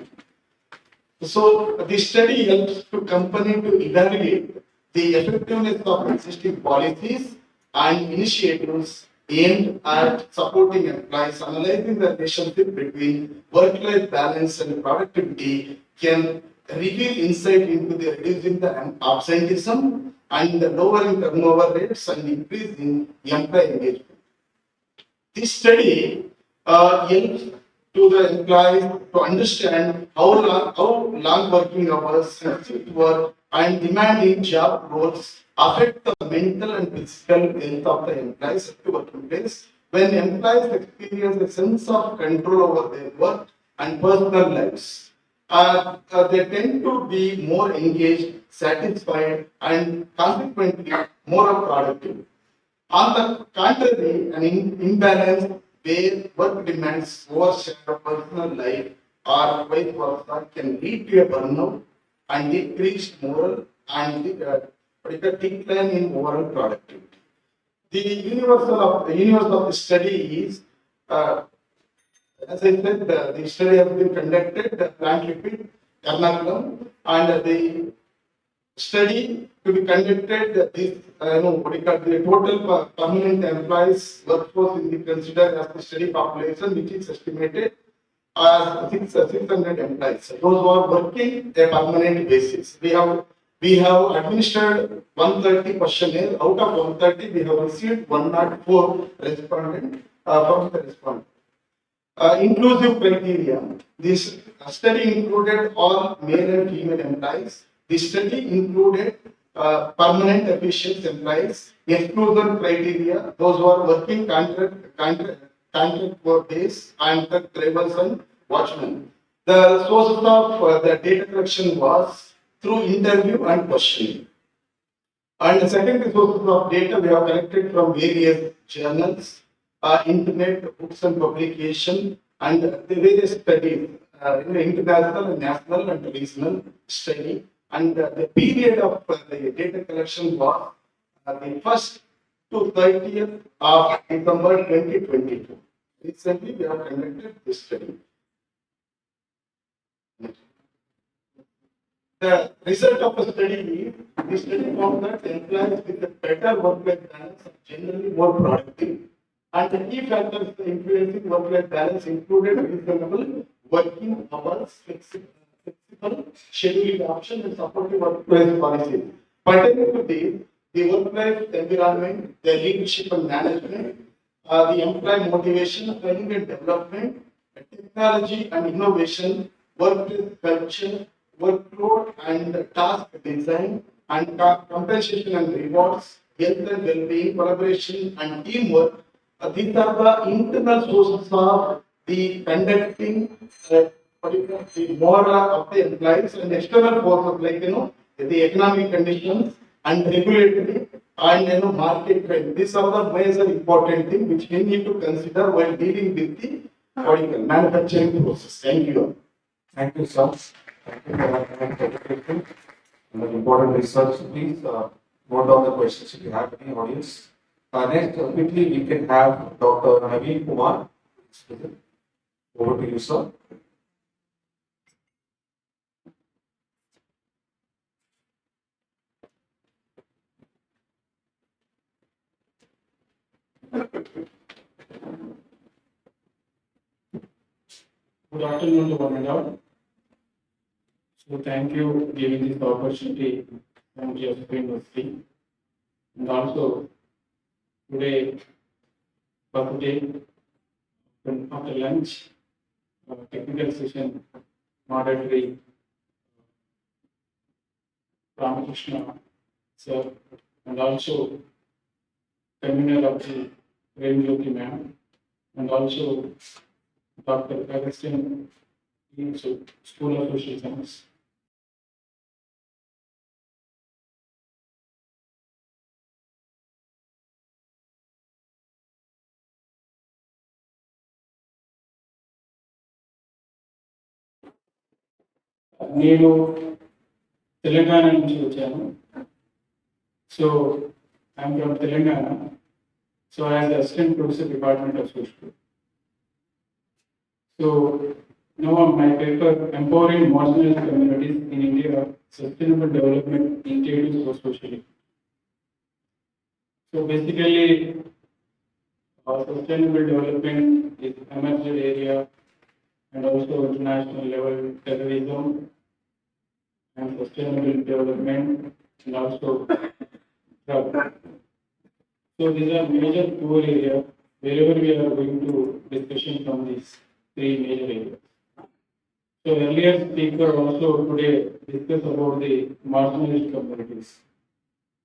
Speaker 6: so the study helps to company to evaluate the effectiveness of existing policies and initiatives aimed at supporting employees. Analyzing the relationship between work-life balance and productivity can reveal insight into the reducing the absenteeism and the lowering turnover rates and increasing employee engagement. This study helps to the employees to understand how long working hours, shift work, and demanding job roles affect the mental and physical health of the employees at the working place. When employees experience a sense of control over their work and personal lives, they tend to be more engaged, satisfied, and consequently more productive. On the contrary, an imbalance where work demands overshadow personal life or vice versa can lead to a burnout and decreased moral and decline in overall productivity. The universe of the study is, as I said, the study has been conducted, plant repeat, Ernakulam, and the study to be conducted, this, what do you call, the total permanent employees workforce is considered as the study population, which is estimated as 600 employees. Those who are working a permanent basis. We have administered 130 questionnaires. Out of 130, we have received 104 respondents from the respondents. Inclusive criteria. This study included all male and female employees. The study included permanent efficient employees. Exclusion criteria: those who are working contract work days and the drivers and watchmen. The sources of the data collection was through interview and questioning. And the second sources of data we have collected from various journals, internet, books and publication, and the various studies, international, and national, and regional study. And the period of the data collection was the 1st to 30th of December 2022. Recently, we have conducted this study. The result of the study is, the study found that employees with a better work-life balance are generally more productive. And the key factors influencing work-life balance included reasonable working hours, flexible schedule option, and supportive workplace policies. Pertaining to this, the work-life environment, the leadership and management, the employee motivation, training and development, technology and innovation, workplace culture, workload and task design, and compensation and rewards, health and well-being, collaboration and teamwork. These are the internal sources of the conducting the moral of the employees, and external forces like the economic conditions and regulatory and market trend. These are the major important things which we need to consider while dealing with the manufacturing process. Thank you.
Speaker 2: Thank you, sir. Thank you for that presentation and the important research. Please note down the questions if you have any, audience. Next, quickly we can have Dr. Naveen Kumar. Over to you, sir.
Speaker 7: Good afternoon to one and all. So thank you for giving this opportunity from JSP University. And also today, first day, after lunch, technical session, moderatory Ramakrishna sir, and also convener of the Remjyoti ma'am, and also Dr. Agustin, School of Social Science. నేను తెలంగాణ నుంచి వచ్చాను. So I'm from Telangana. So as assistant professor department of social. So now my paper, empowering marginalized communities in India, sustainable development initiatives for socially. So basically, sustainable development is emerging area and also international level terrorism and sustainable development and also drug. So these are major core areas wherever we are going to discussion from these three major areas. So earlier speaker also today discussed about the marginalized communities.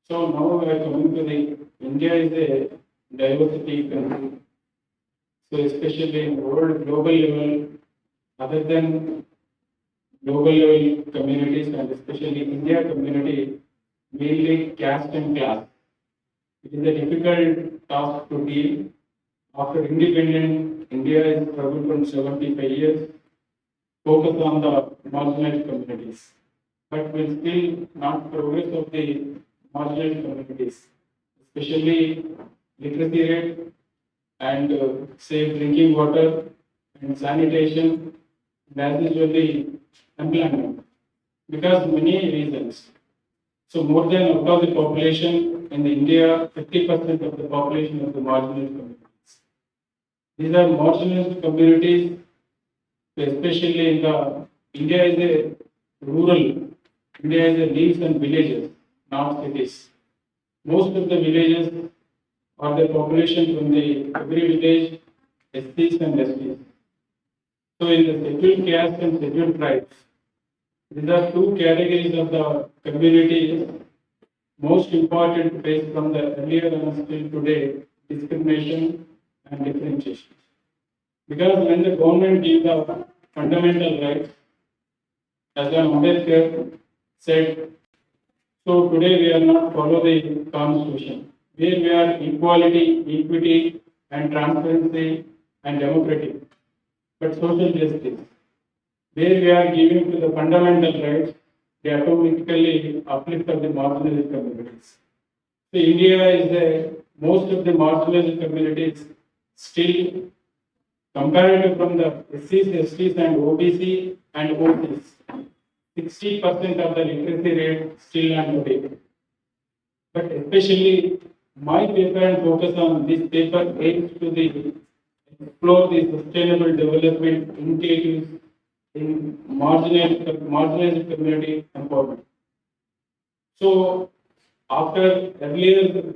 Speaker 7: So now we are coming to the India is a diversity country. So especially in world global level, other than global level communities and especially India community, mainly caste and class. It is a difficult task to deal. After independent, India is struggled from 75 years, focus on the marginalized communities, but will still not progress of the marginalized communities, especially literacy rate and safe drinking water and sanitation, and as usually employment, because many reasons. So more than out of the population in India, 50% of the population of the marginalized communities. These are marginalized communities, especially in the India is a rural, India is a lives and villages, not cities. Most of the villages or the population from the every village, STs and STs. So in the scheduled caste and scheduled tribes, these are two categories of the community most important to face from the earlier and still today discrimination and differentiation. Because when the government gives the fundamental rights, as an Ambedkar said, so today we are not follow the constitution, where we are equality, equity, and transparency and democratic, but social justice, where we are giving to the fundamental rights, they automatically uplift of the marginalized communities. So India is the most of the marginalized communities still comparative from the SCs, STs and OBC and OCs. 60% of the literacy rate still on today. But especially my paper and focus on this paper aims to the explore the sustainable development initiatives in marginalized community empowerment. So after earlier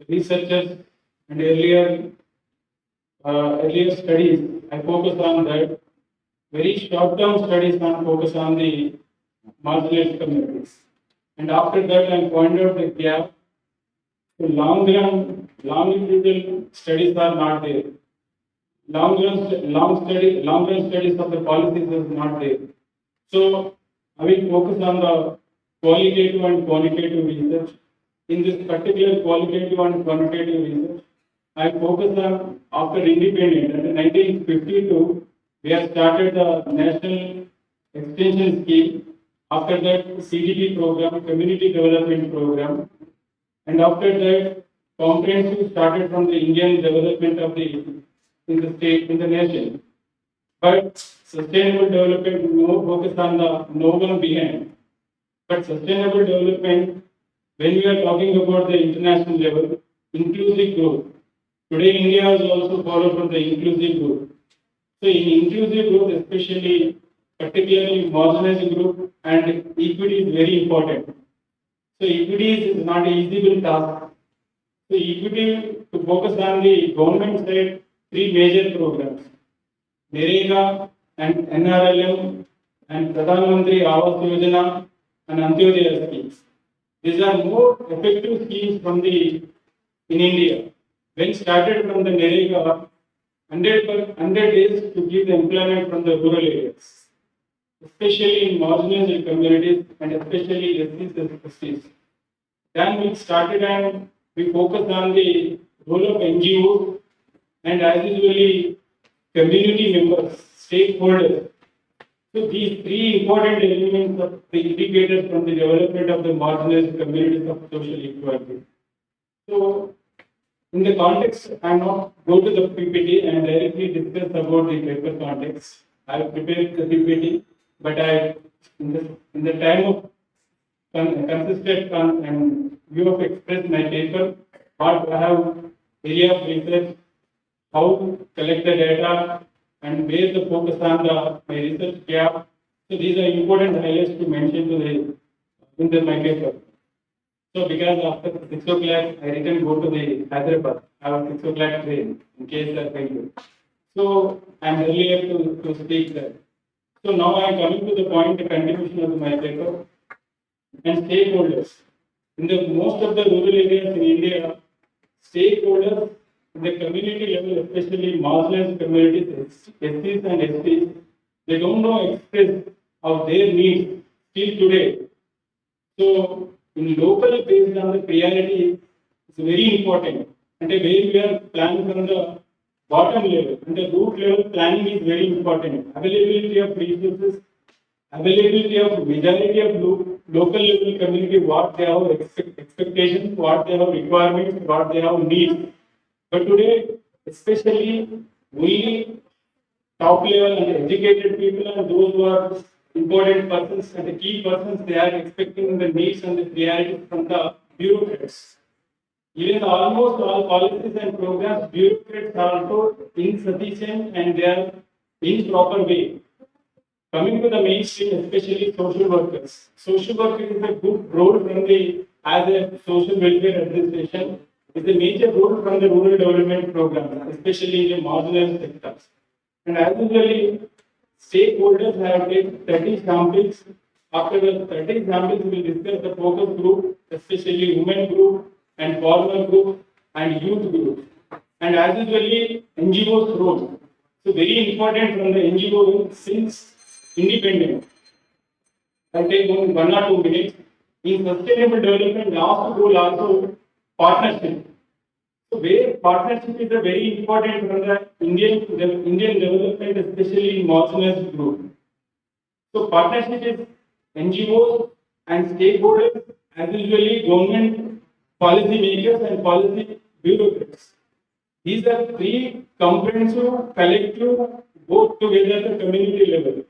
Speaker 7: researchers and earlier studies, I focus on that. Very short-term studies on focus on the marginalized communities. And after that, I point out the gap. So longitudinal studies are not there. Long run studies of the policies is not there. So I will focus on the qualitative and quantitative research. In this particular qualitative and quantitative research, I focus on after independence. In 1952, we have started the National Extension Scheme. After that, CDP program, Community Development Program, and after that, comprehensive started from the Indian development of the in the state, in the nation. But sustainable development more focused on the no one behind. But sustainable development, when we are talking about the international level, inclusive growth. Today, India is also followed from the inclusive growth. So, in inclusive growth, especially particularly marginalized group and equity is very important. So, equity is not an easy task. So, equity to focus on the government side, three major programs. NREGA and NRLM and Pradhan Mantri Awas Yojana and Antyodaya schemes. These are more effective schemes from the in India. When started from the NREGA, 100 days to give the employment from the rural areas, especially in marginalized communities and especially SCs and STs. Then we started and we focused on the role of NGOs and as usually community members, stakeholders. So these three important elements of the indicators from the development of the marginalized communities of social equality. So in the context, I am not go to the PPT and directly discuss about the paper context. I have prepared the PPT, but I in the time of consistent and view of express my paper, what I have area of research, how to collect the data, and where the focus on the my research gap. So these are important highlights to mention to the my paper. So because after 6 o'clock, I return go to the Hyderabad. I have 6 o'clock train in case I fail. So I am earlier to speak that. So now I am coming to the point, the contribution of my paper and stakeholders. In the most of the rural areas in India, stakeholders in the community level, especially marginalized communities, SCs and STs, they don't know express of their needs till today. So in local based on the priority, it's very important. And where we are planning from the bottom level, and the root level planning is very important. Availability of resources, availability of majority of local level community, what they have expectations, what they have requirements, what they have needs. But today, especially we top level and educated people and those who are important persons and the key persons, they are expecting the needs and the priorities from the bureaucrats. Even almost all policies and programs, bureaucrats are also insufficient and they are in proper way. Coming to the mainstream, especially social workers. Social workers is a good role from the, as a social welfare administration, is a major role from the rural development program, especially in the marginalized sectors. And as usually, stakeholders have taken 30 samples. After the 30 samples, we will discuss the focus group, especially women group and formal group and youth group. And as usually, NGOs role. So very important from the NGO since independent. I'll take only 1 or 2 minutes. In sustainable development, last role also partnership. So where partnership is a very important from the Indian development, especially in marginalized group. So partnership is NGOs and stakeholders, as usually government policy makers and policy bureaucrats. These are three comprehensive, collective, both together at the community level.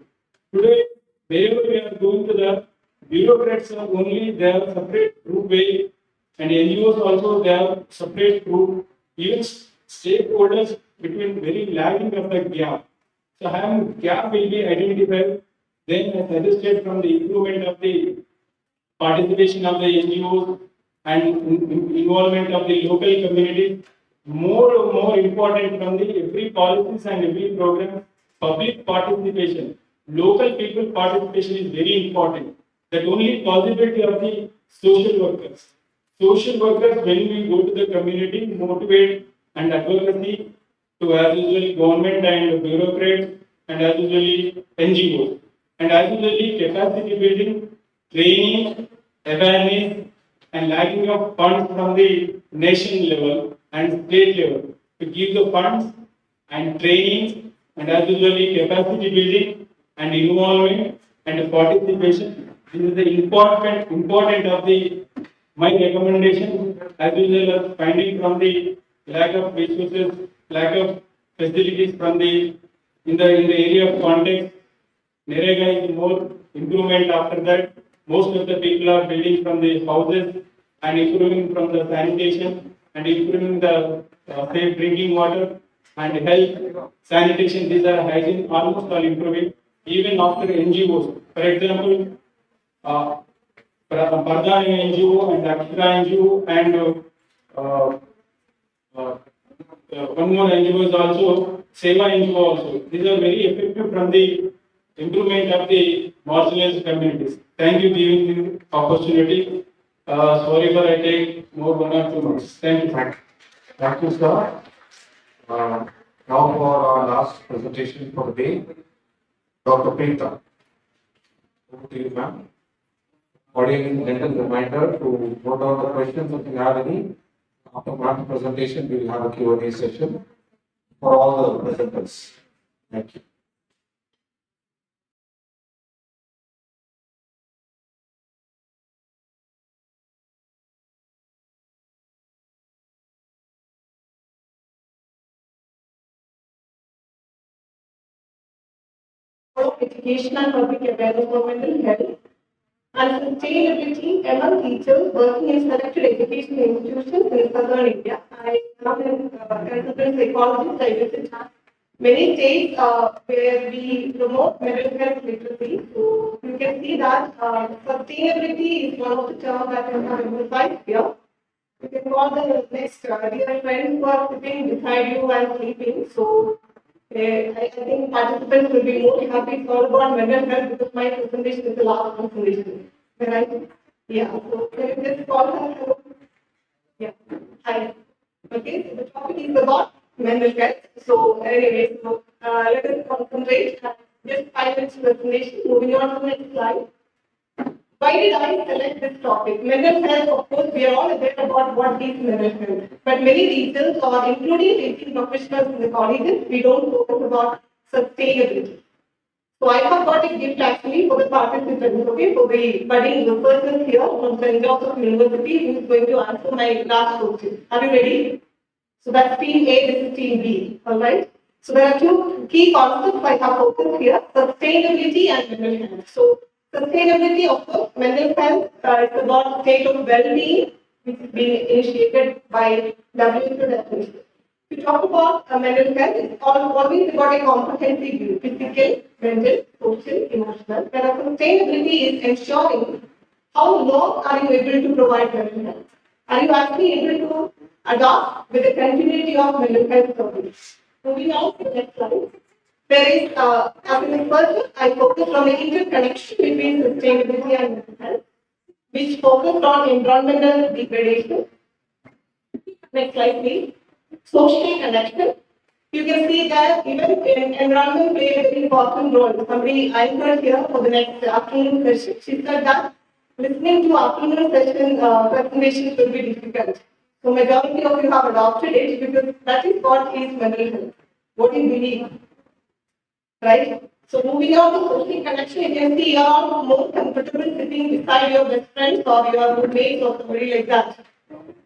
Speaker 7: Today, wherever we are going to the bureaucrats are only they have separate group way and NGOs also they have separate group. Even stakeholders between very lagging of the gap. So having gap will be identified. Then as suggested from the improvement of the participation of the NGOs and involvement of the local communities, more important from the every policies and every program, public participation, local people participation is very important. That only possibility of the social workers. Social workers, when we go to the community, motivate and advocacy to as usually government and bureaucrats and as usually NGOs. And as usually capacity building, training, awareness, and lagging of funds from the nation level and state level to give the funds and training and as usually capacity building and involvement and participation. This is the important of the my recommendation as usual as finding from the lack of resources, lack of facilities from the in the area of context. Narega is more improvement after that. Most of the people are building from the houses and improving from the sanitation and improving the safe drinking water and health, sanitation. These are hygiene almost all improving. Even after NGOs, for example, Pradhan NGO and Akshara NGO and one more NGO is also Seva NGO also. These are very effective from the improvement of the marginalized communities. Thank you for giving me the opportunity. Sorry for I take more 1 or 2 minutes. Thank you.
Speaker 2: Thank you, sir. Now for our last presentation for the day, Dr. Preeta. Over to you, ma'am. Audience gentle reminder to note down the questions if you have any. After ma'am's presentation, we will have a Q&A session for all the presenters. Thank you.
Speaker 8: Education and public awareness for mental health and sustainability among teachers working in selected education institutions in southern India. I am a consultant psychologist. I visit many states where we promote mental health literacy. So you can see that sustainability is one of the terms that I have emphasized here. You can call the next dear friends who are sitting beside you while sleeping. So I think participants will be more happy. It's all about mental health because my presentation is the last presentation. Right? Yeah. So can you just call her? Yeah. Hi. Okay. So the topic is about mental health. So anyway, let us concentrate. Just 5 minutes presentation. Moving on to the next slide. Why did I select this topic? Mental health, of course, we are all aware about what is mental health. But many regions, or including teaching professionals in the colleges, we don't focus about sustainability. So I have got a gift actually for the participants, okay, for the budding researchers here from St. Joseph University who is going to answer my last question. Are you ready? So that's team A, this is team B, alright? So there are two key concepts I have focused here, sustainability and mental health. So sustainability, of course, mental health is about state of well-being, which is being initiated by WHO definition. To talk about mental health, it's always about a comprehensive view, physical, mental, social, emotional. Whereas sustainability is ensuring how long are you able to provide mental health? Are you actually able to adopt with the continuity of mental health service? Moving on to the next slide. There is, as an example, I focus on the interconnection between sustainability and mental health, which focused on environmental degradation. Next slide, please. Social connection. You can see that even in environment play a very important role. Somebody I heard here for the next afternoon session. She said that listening to afternoon session presentations will be difficult. So majority of you have adopted it because that is what is mental health. What you believe, right? So moving on to social connection, you can see you are all more comfortable sitting beside your best friends or your roommates or somebody like that.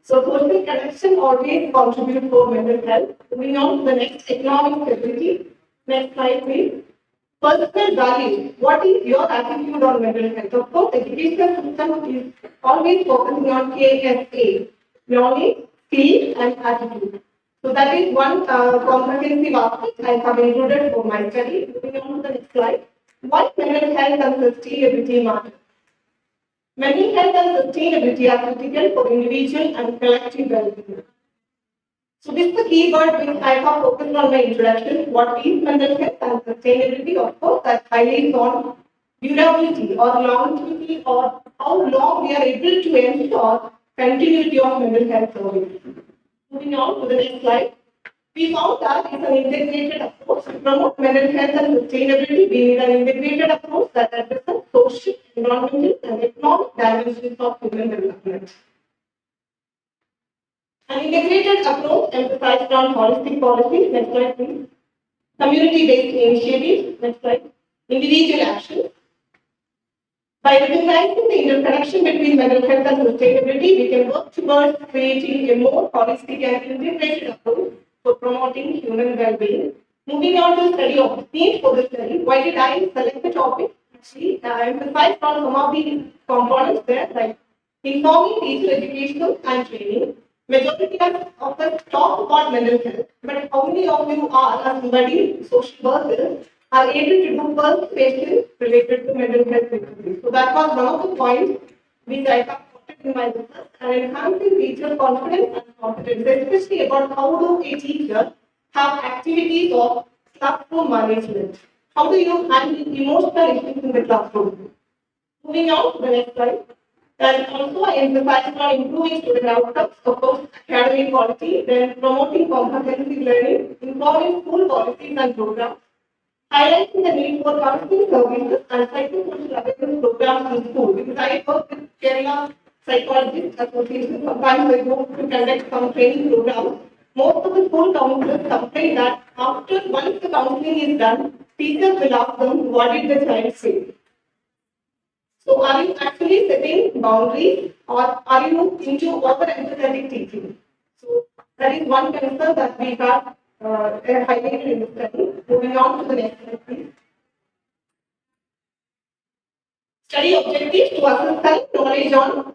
Speaker 8: So social connection always contributes for mental health. Moving on to the next, economic stability. Next slide, please. Personal values. What is your attitude on mental health? Of course, education system is always focusing on KSA, knowledge, skill, and attitude. So that is one comprehensive aspect I have included for my study. Moving on to the next slide. Why mental health and sustainability matter? Mental health and sustainability are critical for individual and collective well-being. So this is the key word which I have focused on my introduction. What is mental health and sustainability? Of course, that highlights on durability or longevity or how long we are able to ensure continuity of mental health service. Moving on to the next slide. We found that it's an integrated approach to promote mental health and sustainability. We need an integrated approach that addresses social, environmental, and economic dimensions of human development. An integrated approach emphasized on holistic policies. Next slide, please. Community-based initiatives. Next slide. Individual action. By recognizing the interconnection between mental health and sustainability, we can work towards creating a more holistic and integrated approach for promoting human well-being. Moving on to the study of the theme for the study. Why did I select the topic? Actually, I emphasized on some of the components there, like informing teacher education and training. Majority of us talk about mental health, but how many of you are, as somebody, social workers, are able to do consultations related to mental health recovery? So that was one of the points which I have put in my research, and enhancing teacher confidence and competence, especially about how do a teacher have activities of classroom management. How do you handle emotional issues in the classroom? Moving on to the next slide. And also I emphasize on improving student outcomes, of course, academic quality, then promoting comprehensive learning, informing school policies and programs, highlighting the need for counseling services and psychosocial awareness programs in school. Because I work with Kerala Psychologists Association, sometimes I go to conduct some training programs. Most of the school counselors complain that after once the counseling is done, teachers will ask them, what did the child say? So are you actually setting boundaries or are you into over-empathetic teaching? So that is one concern that we have highlighted in the study. Moving on to the next slide, please. Study objectives to assess knowledge on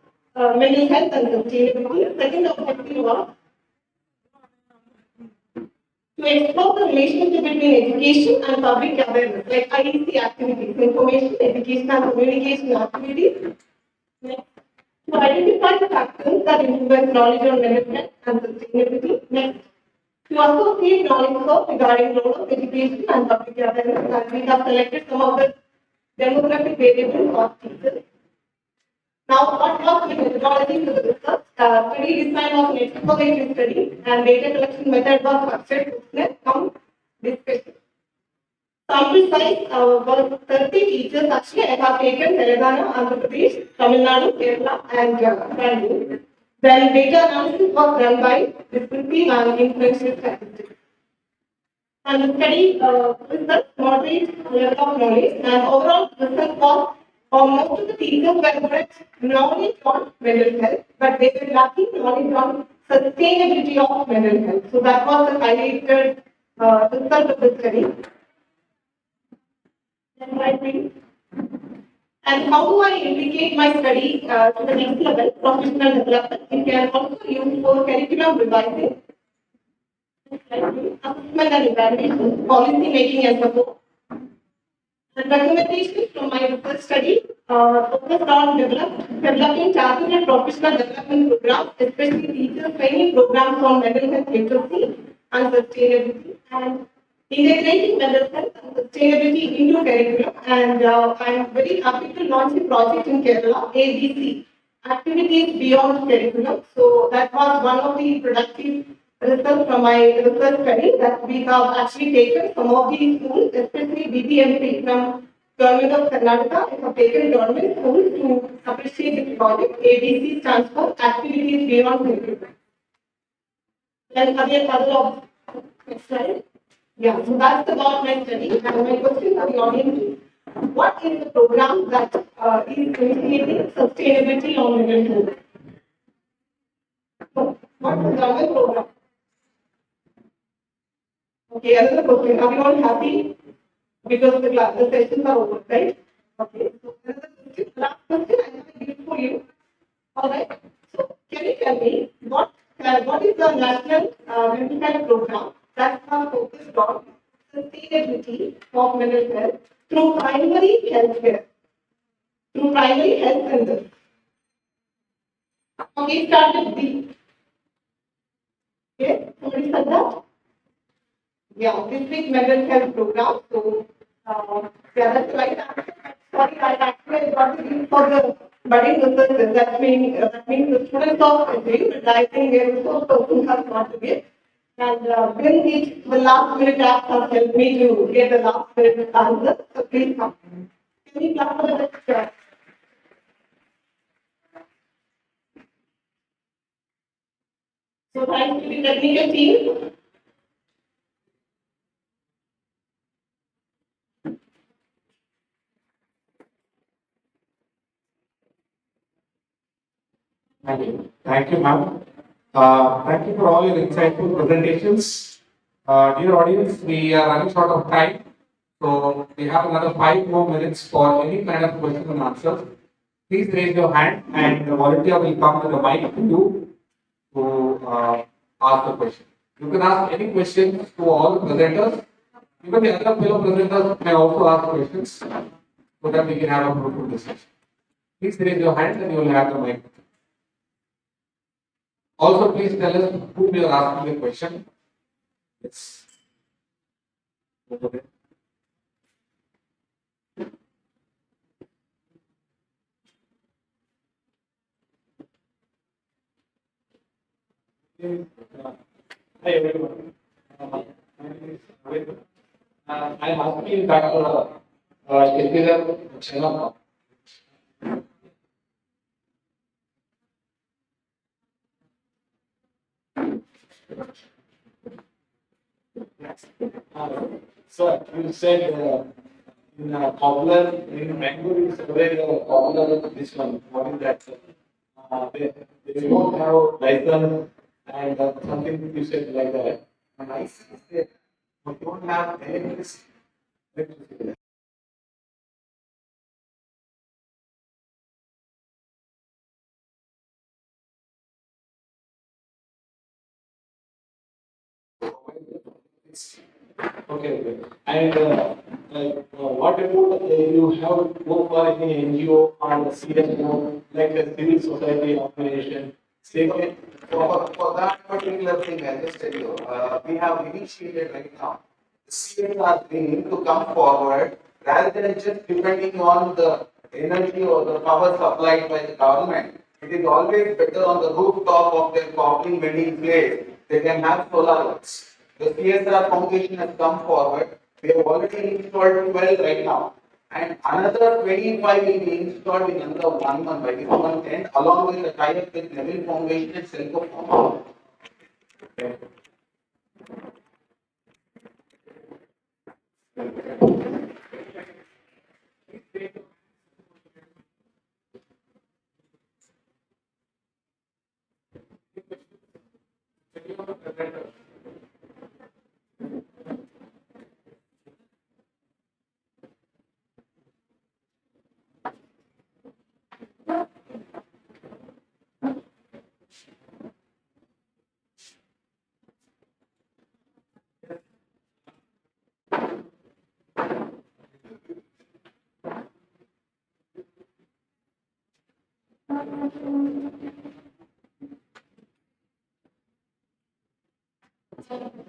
Speaker 8: mental health and sustainability. Second objective was to explore the relationship between education and public awareness, like IEC activities, information, education, and communication activities. Next, to identify the factors that influence knowledge on mental health and sustainability. Next, To associate knowledge curve regarding role of education and public awareness, and we have selected some of the demographic variables of teachers. Now, what was the methodology for the research? Study design was an exploratory study, and data collection method was structured questionnaire from discussion. Sample size was 30 teachers. Actually, I have taken Telangana, Andhra Pradesh, Tamil Nadu, Kerala, and Bangalore. Then data analysis was done by descriptive and inferential statistics. And the study result moderate level of knowledge, and overall result was most of the teachers were good at knowledge on mental health, but they were lacking knowledge on sustainability of mental health. So that was the highlighted result of the study. Then right, please. And how do I implicate my study to the next level, professional development? It can also use for curriculum revising, assessment and evaluation, policy making and support. And recommendations from my research study focused on developing targeted professional development programs, especially teacher training programs on mental health literacy and sustainability, and integrating mental health and sustainability into curriculum. And I am very happy to launch a project in Kerala, ABC, Activities Beyond Curriculum. So that was one of the productive results from my research study, that we have actually taken some of these schools, especially BBMP from Government of Karnataka. I have taken government schools to appreciate this project. ABC stands for Activities Beyond Curriculum. Then again, next slide. Yeah, so that's about my study. And my question for the audience is, what is the program that is initiating sustainability on mental health? So, what's the government program? Okay, another question. Are you all happy? Because the sessions are over, right? Okay. So another question. Last question I have a gift for you. All right. So can you tell me what is the national mental health program that are focused on sustainability of mental health through primary health care, through primary health centers? Okay, start with B. Okay, somebody said that? Yeah, district mental health program. So, yeah, that's the right answer. Sorry, I actually got the gift for the budding researchers. That means the students of SJU, but I think a resource person has got the gift. And bring it, the last minute app has helped me to get the last minute answer. So please come. Can we clap for the next? So thanks to the technical team.
Speaker 2: Thank you. Thank you, ma'am. Thank you for all your insightful presentations. Dear audience, we are running short of time. So we have another 5 more minutes for any kind of question and answers. Please raise your hand and the volunteer will come to the mic to you to ask the question. You can ask any questions to all the presenters. Even the other fellow presenters may also ask questions so that we can have a fruitful discussion. Please raise your hand and you will have the mic. Also, please tell us whom you are asking the question. Yes. Over there.
Speaker 7: Hi everyone. My name is Ravi. I am asking Dr. Chenna. Sir, you said in cobbler in Bangalore is where cobbler this one. What is that? They don't have license and something you said like that. License is there, but don't have electricity. Okay, okay. And what about you have go for any NGO or a CSO like a civil society organization,
Speaker 6: See, for that particular thing, I'll just tell you, we have initiated right now, the CSR team to come forward rather than just depending on the energy or the power supplied by the government. It is always better on the rooftop of their coupling vending place, they can have solar lights. The CSR Foundation has come forward, we have already installed 12 right now. And another 25 will be installed in another 1 month by this month end, along with the tie-up with Neville Foundation and Selco Foundation.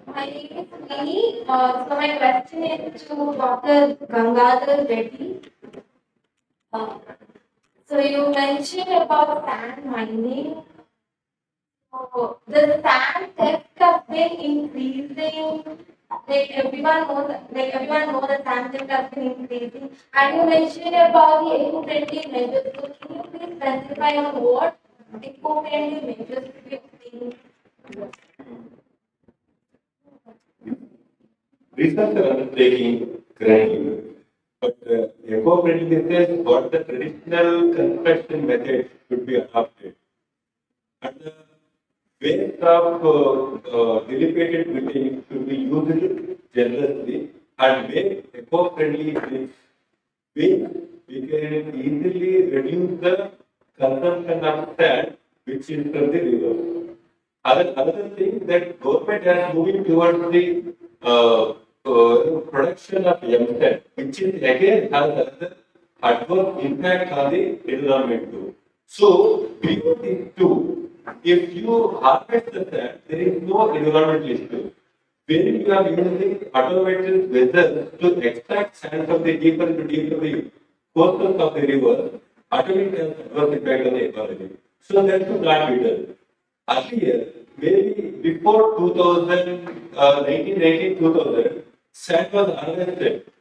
Speaker 4: My name is Lini. So my question is to Dr. Gangadhar Reddy. So you mentioned about sand mining. So the sand theft has been increasing. Everyone knows that sand theft has been increasing. And you mentioned about the eco-friendly measures. So can you please specify on what eco-friendly measures you think?
Speaker 5: Research are undertaking currently, but eco-friendly says what the traditional construction method should be adopted. And the waste of dissipated building should be used generously and make eco-friendly bricks. We can easily reduce the consumption of sand, which is from the river. Another thing that government has moving towards the production of MSAT, which is again has another adverse impact on the environment too. So beyond these two, if you harvest the sand, there is no environmental issue. When you are using automated vessels to extract sand from the deeper to deeper the coastals of the river, automatically has adverse impact on the ecology. So that should not be done. Earlier, maybe before 2000, 1990, 2000, sand was harvested,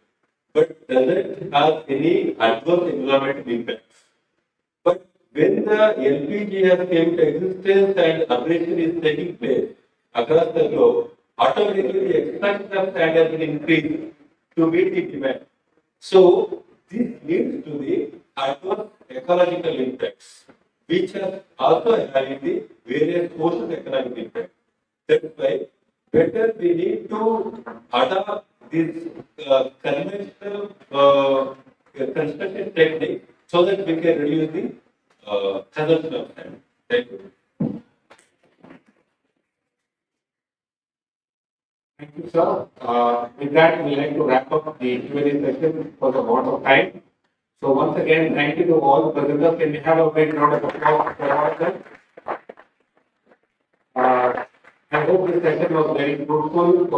Speaker 5: but doesn't have any adverse environmental impacts. But when the LPG has came to existence and abrasion is taking place across the globe, automatically the extraction of sand has been increased to meet the demand. So this leads to the adverse ecological impacts, which are also having the various social economic impacts. That's why better we need to adopt this conventional construction technique so that we can reduce the consumption of sand. Thank you.
Speaker 2: Thank you, sir. With that, we'd like to wrap up the Q&A session for the amount of time. So once again, thank you to all the presenters. Can we have a big round of applause for all of them? I hope this session was very fruitful for